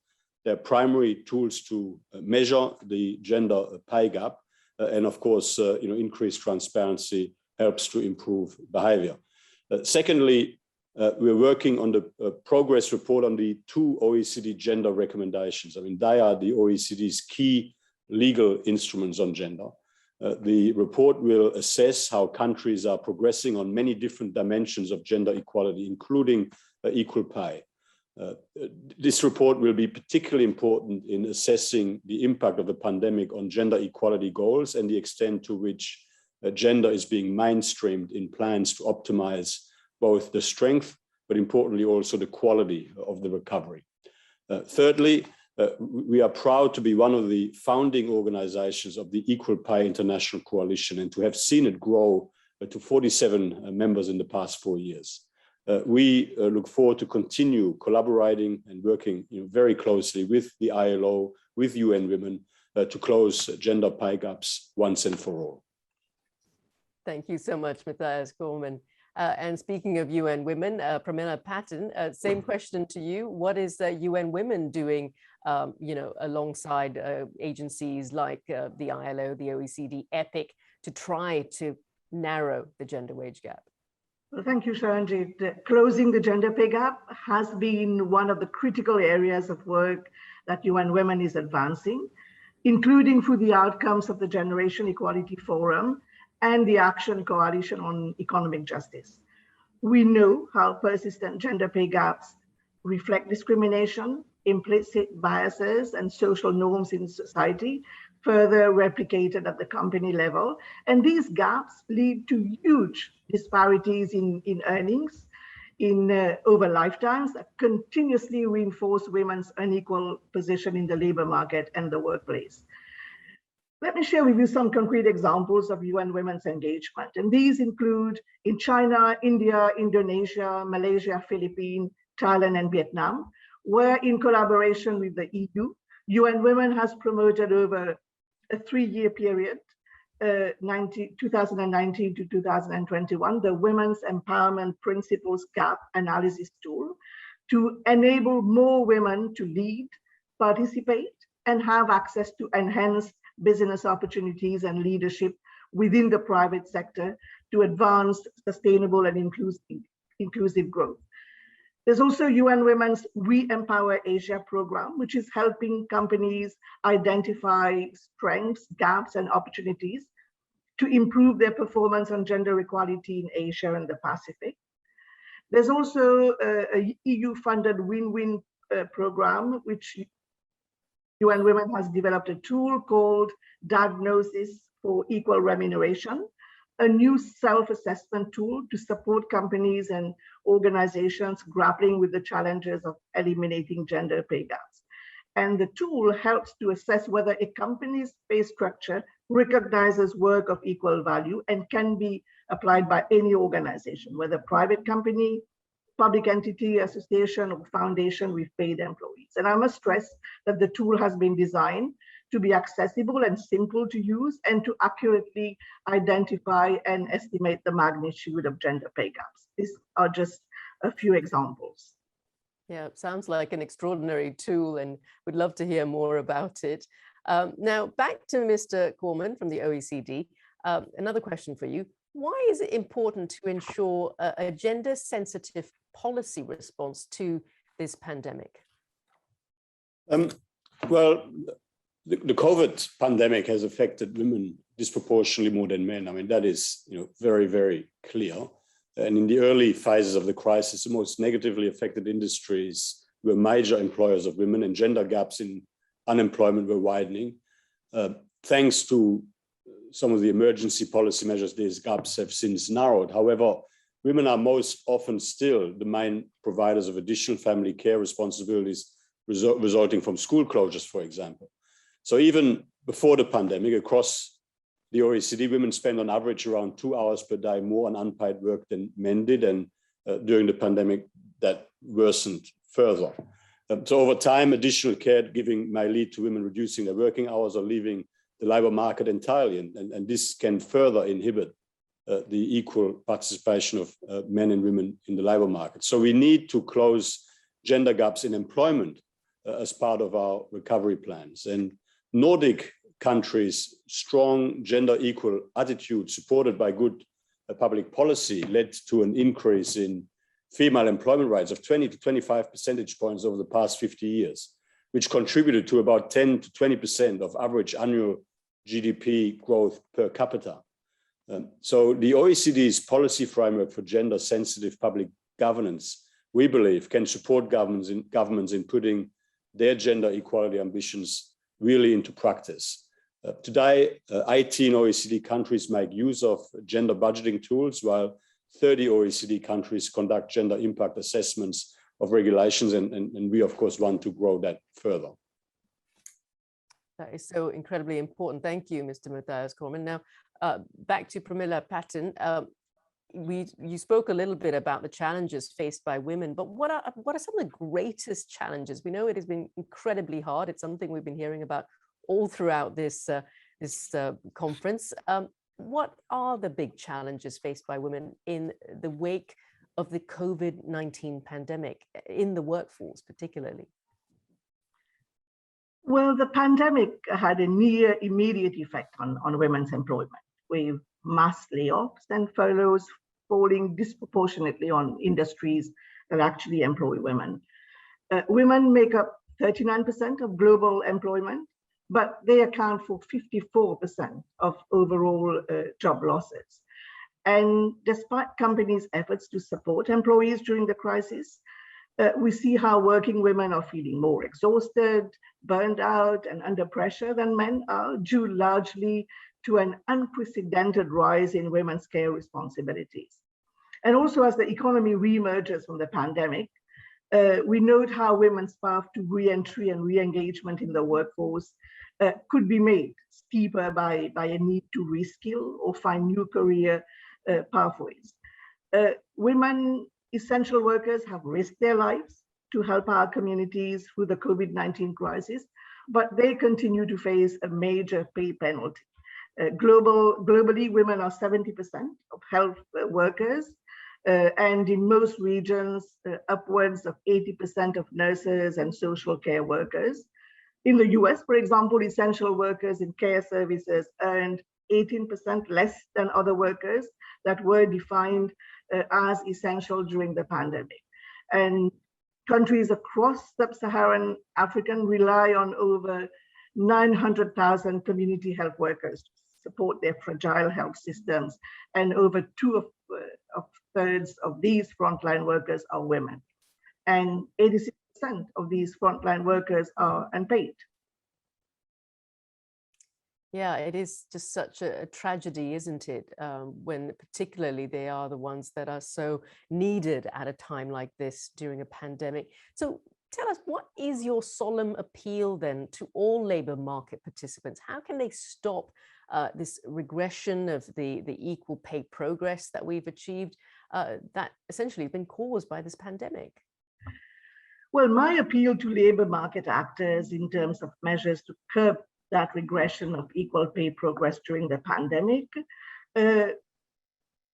They're primary tools to measure the gender pay gap, and of course, increased transparency helps to improve behavior. Secondly, we're working on the progress report on the 2 OECD gender recommendations. I mean, they are the OECD's key legal instruments on gender. The report will assess how countries are progressing on many different dimensions of gender equality, including equal pay. This report will be particularly important in assessing the impact of the pandemic on gender equality goals and the extent to which gender is being mainstreamed in plans to optimize both the strength, but importantly also the quality of the recovery. Thirdly, we are proud to be one of the founding organizations of the Equal Pay International Coalition and to have seen it grow to 47 members in the past 4 years. We look forward to continue collaborating and working very closely with the ILO, with UN Women to close gender pay gaps once and for all. Thank you so much, Matthias Cormann. And speaking of UN Women, Pramila Patten, same question to you. What is UN Women doing, alongside agencies like the ILO, the OECD, EPIC, to try to narrow the gender wage gap? Well, thank you, Saranjit. Closing the gender pay gap has been one of the critical areas of work that UN Women is advancing, including through the outcomes of the Generation Equality Forum and the Action Coalition on Economic Justice. We know how persistent gender pay gaps reflect discrimination, implicit biases, and social norms in society, further replicated at the company level. And these gaps lead to huge disparities in earnings over lifetimes that continuously reinforce women's unequal position in the labor market and the workplace. Let me share with you some concrete examples of UN Women's engagement. And these include in China, India, Indonesia, Malaysia, Philippines, Thailand, and Vietnam, where in collaboration with the EU, UN Women has promoted over a 3-year period, 2019 to 2021, the Women's Empowerment Principles Gap Analysis Tool to enable more women to lead, participate, and have access to enhanced business opportunities and leadership within the private sector to advance sustainable and inclusive growth. There's also UN Women's We Empower Asia program, which is helping companies identify strengths, gaps, and opportunities to improve their performance on gender equality in Asia and the Pacific. There's also a EU-funded win-win program, which UN Women has developed a tool called Diagnosis for Equal Remuneration, a new self-assessment tool to support companies and organizations grappling with the challenges of eliminating gender pay gaps. And the tool helps to assess whether a company's pay structure recognizes work of equal value and can be applied by any organization, whether private company, public entity, association, or foundation with paid employees. And I must stress that the tool has been designed to be accessible and simple to use and to accurately identify and estimate the magnitude of gender pay gaps. These are just a few examples. Yeah, it sounds like an extraordinary tool and would love to hear more about it. Now, back to Mr. Corman from the OECD. Another question for you. Why is it important to ensure a gender-sensitive policy response to this pandemic? Well, the COVID pandemic has affected women disproportionately more than men. I mean, that is, very, very clear. And in the early phases of the crisis, the most negatively affected industries were major employers of women, and gender gaps in unemployment were widening. Thanks to some of the emergency policy measures, these gaps have since narrowed. However, women are most often still the main providers of additional family care responsibilities resulting from school closures, for example. So even before the pandemic, across the OECD, women spend on average around 2 hours per day more on unpaid work than men did. And during the pandemic, that worsened further. So over time, additional caregiving may lead to women reducing their working hours or leaving the labor market entirely. And this can further inhibit the equal participation of men and women in the labor market. So we need to close gender gaps in employment as part of our recovery plans. And Nordic countries' strong gender equal attitude, supported by good public policy, led to an increase in female employment rates of 20 to 25 percentage points over the past 50 years, which contributed to about 10 to 20% of average annual GDP growth per capita. So the OECD's policy framework for gender-sensitive public governance, we believe, can support governments in putting their gender equality ambitions really into practice. Today, 18 OECD countries make use of gender budgeting tools, while 30 OECD countries conduct gender impact assessments of regulations, and we, of course, want to grow that further. That is so incredibly important. Thank you, Mr. Matthias Corman. Now, back to Pramila Patten. You spoke a little bit about the challenges faced by women, but what are some of the greatest challenges? We know it has been incredibly hard. It's something we've been hearing about all throughout this conference. What are the big challenges faced by women in the wake of the COVID-19 pandemic, in the workforce particularly? Well, the pandemic had a near immediate effect on women's employment, with mass layoffs and furloughs falling disproportionately on industries that actually employ women. Women make up 39% of global employment, but they account for 54% of overall job losses. And despite companies' efforts to support employees during the crisis, we see how working women are feeling more exhausted, burned out, and under pressure than men are, due largely to an unprecedented rise in women's care responsibilities. And also, as the economy re-emerges from the pandemic, we note how women's path to re-entry and re-engagement in the workforce could be made steeper by a need to reskill or find new career pathways. Women essential workers have risked their lives to help our communities through the COVID-19 crisis, but they continue to face a major pay penalty. Globally, women are 70% of health workers, and in most regions, upwards of 80% of nurses and social care workers. In the US, for example, essential workers in care services earned 18% less than other workers that were defined as essential during the pandemic. And countries across sub-Saharan Africa rely on over 900,000 community health workers to support their fragile health systems. And over two-thirds of these frontline workers are women. And 86% of these frontline workers are unpaid. Yeah, it is just such a tragedy, isn't it? When particularly they are the ones that are so needed at a time like this during a pandemic. So tell us, what is your solemn appeal then to all labor market participants? How can they stop this regression of the equal pay progress that we've achieved that essentially has been caused by this pandemic? Well, my appeal to labor market actors in terms of measures to curb that regression of equal pay progress during the pandemic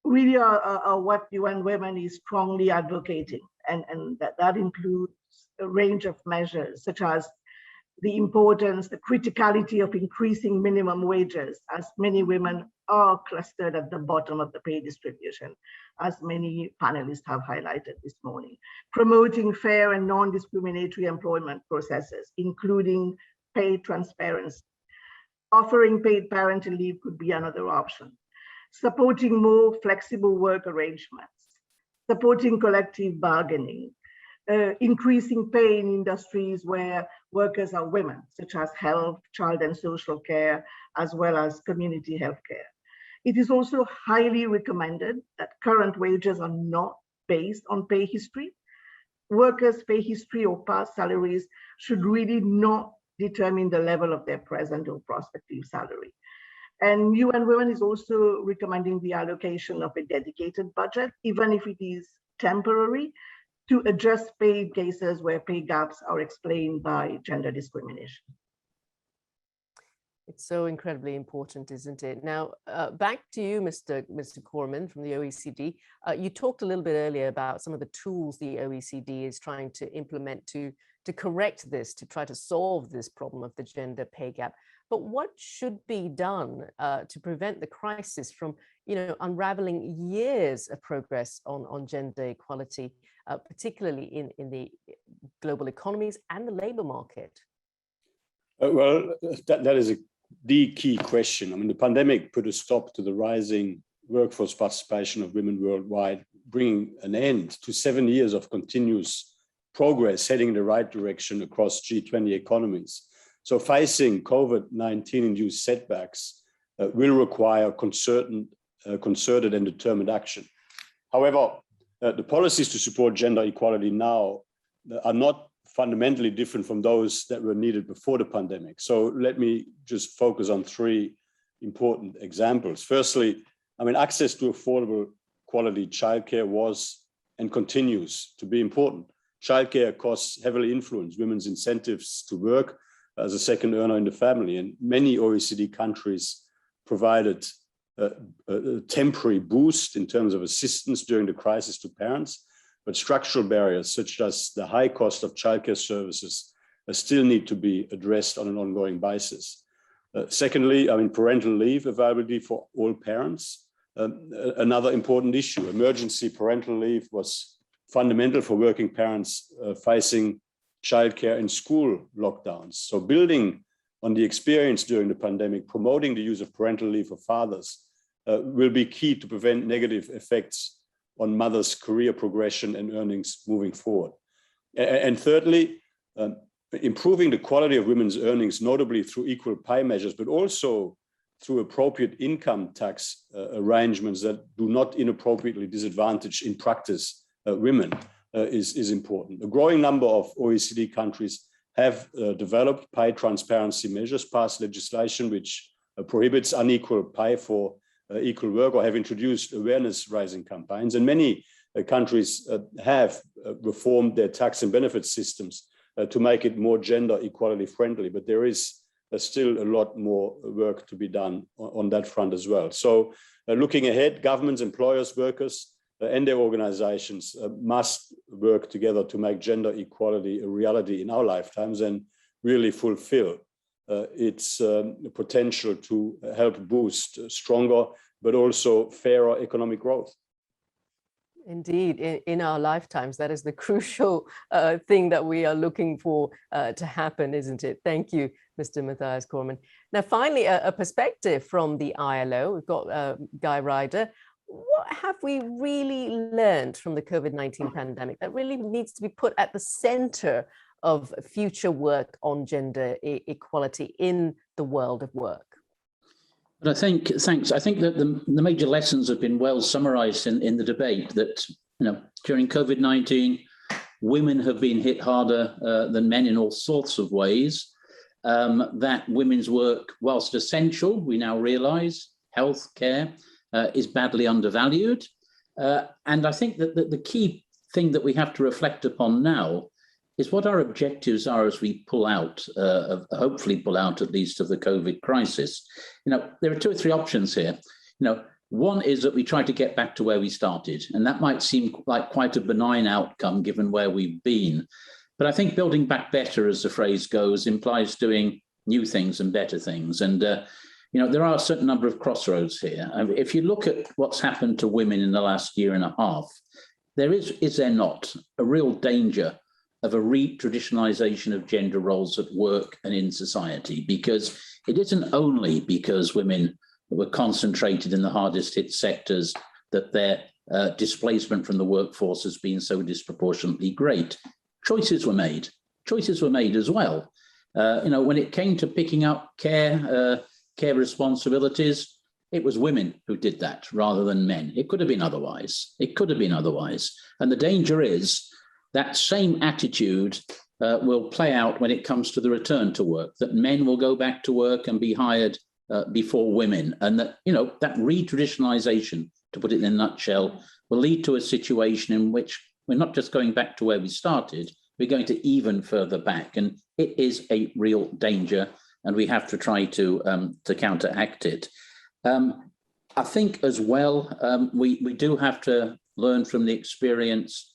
really are what UN Women is strongly advocating. And that includes a range of measures, such as the importance, the criticality of increasing minimum wages, as many women are clustered at the bottom of the pay distribution, as many panelists have highlighted this morning. Promoting fair and non-discriminatory employment processes, including pay transparency. Offering paid parental leave could be another option. Supporting more flexible work arrangements. Supporting collective bargaining. Increasing pay in industries where workers are women, such as health, child and social care, as well as community health care. It is also highly recommended that current wages are not based on pay history. Workers' pay history or past salaries should really not determine the level of their present or prospective salary. And UN Women is also recommending the allocation of a dedicated budget, even if it is temporary, to address pay cases where pay gaps are explained by gender discrimination. It's so incredibly important, isn't it? Now, back to you, Mr. Corman from the OECD. You talked a little bit earlier about some of the tools the OECD is trying to implement to correct this, to try to solve this problem of the gender pay gap. But what should be done to prevent the crisis from, unraveling years of progress on gender equality, particularly in the global economies and the labor market? Well, that is the key question. I mean, the pandemic put a stop to the rising workforce participation of women worldwide, bringing an end to 7 years of continuous progress heading in the right direction across G20 economies. So facing COVID-19-induced setbacks will require concerted and determined action. However, the policies to support gender equality now are not fundamentally different from those that were needed before the pandemic. So let me just focus on 3 important examples. Firstly, access to affordable quality childcare was and continues to be important. Childcare costs heavily influence women's incentives to work as a second earner in the family, and many OECD countries provided a temporary boost in terms of assistance during the crisis to parents, but structural barriers such as the high cost of childcare services still need to be addressed on an ongoing basis. Secondly, parental leave availability for all parents, another important issue. Emergency parental leave was fundamental for working parents facing childcare and school lockdowns. So building on the experience during the pandemic, promoting the use of parental leave for fathers will be key to prevent negative effects on mothers' career progression and earnings moving forward. And thirdly, improving the quality of women's earnings, notably through equal pay measures, but also through appropriate income tax arrangements that do not inappropriately disadvantage in practice women is important. A growing number of OECD countries have developed pay transparency measures, passed legislation which prohibits unequal pay for equal work, or have introduced awareness-raising campaigns. And many countries have reformed their tax and benefit systems to make it more gender equality friendly, but there is still a lot more work to be done on that front as well. So looking ahead, governments, employers, workers, and their organizations must work together to make gender equality a reality in our lifetimes and really fulfill its potential to help boost stronger, but also fairer economic growth. Indeed, in our lifetimes, that is the crucial thing that we are looking for to happen, isn't it? Thank you, Mr. Matthias Corman. Now, finally, a perspective from the ILO. We've got Guy Ryder. What have we really learned from the COVID-19 pandemic that really needs to be put at the center of future work on gender equality in the world of work? But thanks. I think that the major lessons have been well summarized in the debate that, during COVID-19, women have been hit harder than men in all sorts of ways. That women's work, whilst essential, we now realize healthcare is badly undervalued. And I think that the key thing that we have to reflect upon now is what our objectives are as we pull out, hopefully pull out at least of the COVID crisis. There are two or three options here. One is that we try to get back to where we started, and that might seem like quite a benign outcome given where we've been. But I think building back better, as the phrase goes, implies doing new things and better things. And there are a certain number of crossroads here. If you look at what's happened to women in the last year and a half, there is there not a real danger of a re-traditionalization of gender roles at work and in society? Because it isn't only because women were concentrated in the hardest hit sectors that their displacement from the workforce has been so disproportionately great. Choices were made as well. When it came to picking up care responsibilities, it was women who did that rather than men. It could have been otherwise. And the danger is that same attitude will play out when it comes to the return to work, that men will go back to work and be hired before women. And that, that re-traditionalization, to put it in a nutshell, will lead to a situation in which we're not just going back to where we started, we're going to even further back. And it is a real danger, and we have to try to counteract it. I think as well, we do have to learn from the experience,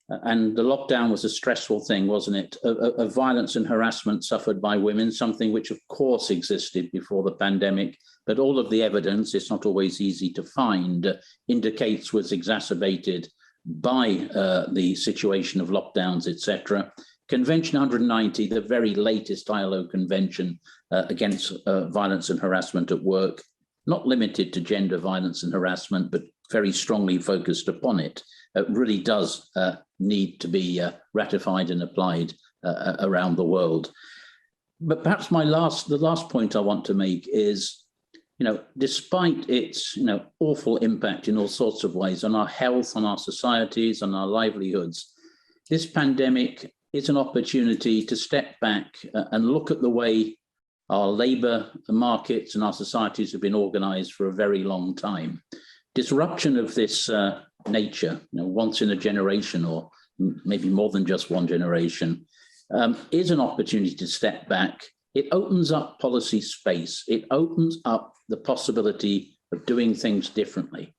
and the lockdown was a stressful thing, wasn't it, of violence and harassment suffered by women, something which of course existed before the pandemic, but all of the evidence, it's not always easy to find, indicates was exacerbated by the situation of lockdowns, etc. Convention 190, the very latest ILO convention against violence and harassment at work, not limited to gender violence and harassment, but very strongly focused upon it, really does need to be ratified and applied around the world. But perhaps the last point I want to make is, despite its awful impact in all sorts of ways on our health, on our societies, on our livelihoods, this pandemic is an opportunity to step back and look at the way our labour markets and our societies have been organised for a very long time. Disruption of this nature, once in a generation, or maybe more than just one generation, is an opportunity to step back. It opens up policy space. It opens up the possibility of doing things differently.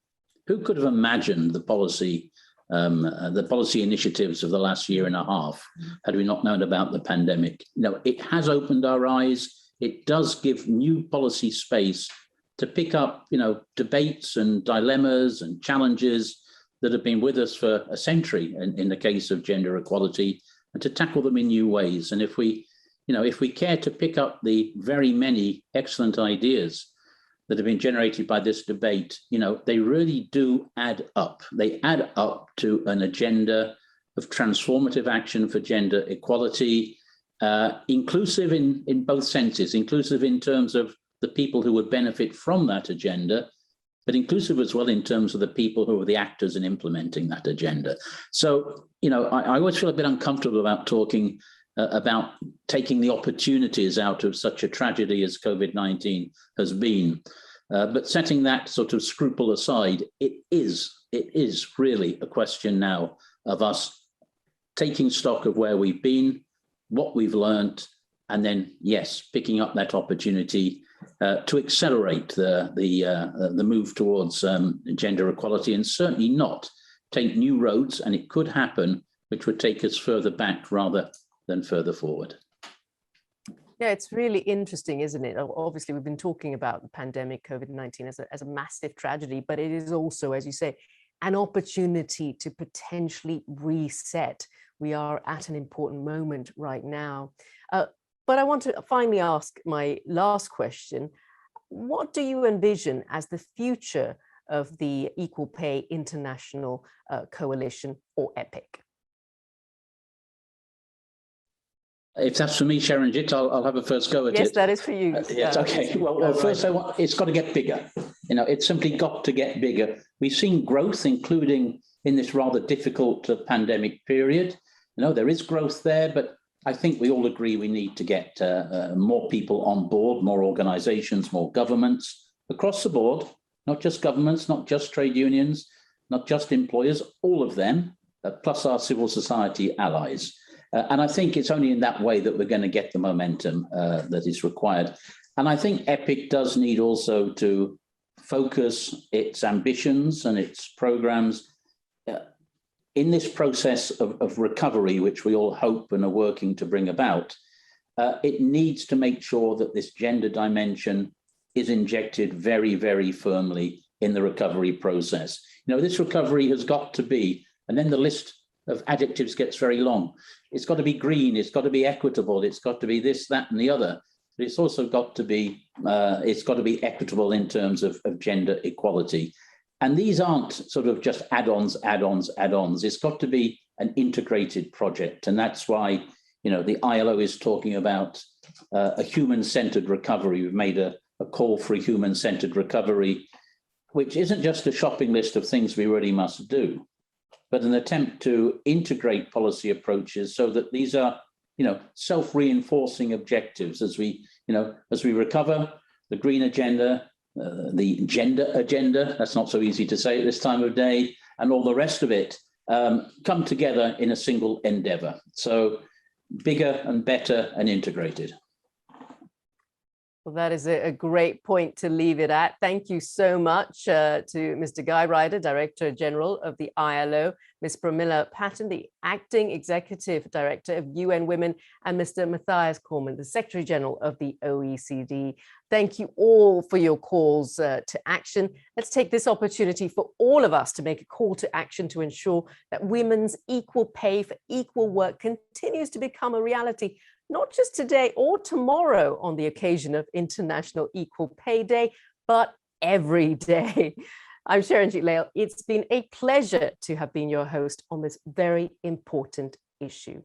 Who could have imagined the policy initiatives of the last year and a half had we not known about the pandemic? It has opened our eyes. It does give new policy space to pick up, debates and dilemmas and challenges that have been with us for a century in the case of gender equality, and to tackle them in new ways. And if we care to pick up the very many excellent ideas that have been generated by this debate, they really do add up. They add up to an agenda of transformative action for gender equality, inclusive in both senses, inclusive in terms of the people who would benefit from that agenda, but inclusive as well in terms of the people who are the actors in implementing that agenda. So, I always feel a bit uncomfortable about talking about taking the opportunities out of such a tragedy as COVID-19 has been. But setting that sort of scruple aside, it is really a question now of us taking stock of where we've been, what we've learned, and then, yes, picking up that opportunity to accelerate the move towards gender equality, and certainly not take new roads, and it could happen, which would take us further back rather than further forward. Yeah, it's really interesting, isn't it? Obviously, we've been talking about the pandemic, COVID-19, as a massive tragedy, but it is also, as you say, an opportunity to potentially reset. We are at an important moment right now. But I want to finally ask my last question. What do you envision as the future of the Equal Pay International Coalition, or EPIC? If that's for me, Sharonjit, I'll have a first go at it. Yes, that is for you. Yes, okay. Well, first, it's got to get bigger. You know, it's simply got to get bigger. We've seen growth, including in this rather difficult pandemic period. You know, there is growth there, but I think we all agree we need to get more people on board, more organizations, more governments across the board, not just governments, not just trade unions, not just employers, all of them, plus our civil society allies. And I think it's only in that way that we're going to get the momentum that is required. And I think EPIC does need also to focus its ambitions and its programs in this process of recovery, which we all hope and are working to bring about. It needs to make sure that this gender dimension is injected very, very firmly in the recovery process. You know, this recovery has got to be, and then the list of adjectives gets very long. It's got to be green, it's got to be equitable, it's got to be this, that, and the other. But it's also got to be, equitable in terms of gender equality. And these aren't sort of just add-ons. It's got to be an integrated project. And that's why, you know, the ILO is talking about a human-centered recovery. We've made a call for a human-centered recovery, which isn't just a shopping list of things we really must do, but an attempt to integrate policy approaches so that these are, you know, self-reinforcing objectives as we recover the green agenda, the gender agenda, that's not so easy to say at this time of day, and all the rest of it come together in a single endeavor. So bigger and better and integrated. Well, that is a great point to leave it at. Thank you so much to Mr. Guy Ryder, Director General of the ILO, Ms. Pramila Patton, the Acting Executive Director of UN Women, and Mr. Matthias Cormann, the Secretary General of the OECD. Thank you all for your calls to action. Let's take this opportunity for all of us to make a call to action to ensure that women's equal pay for equal work continues to become a reality, not just today or tomorrow on the occasion of International Equal Pay Day, but every day. I'm Sharonjit Lail. It's been a pleasure to have been your host on this very important issue.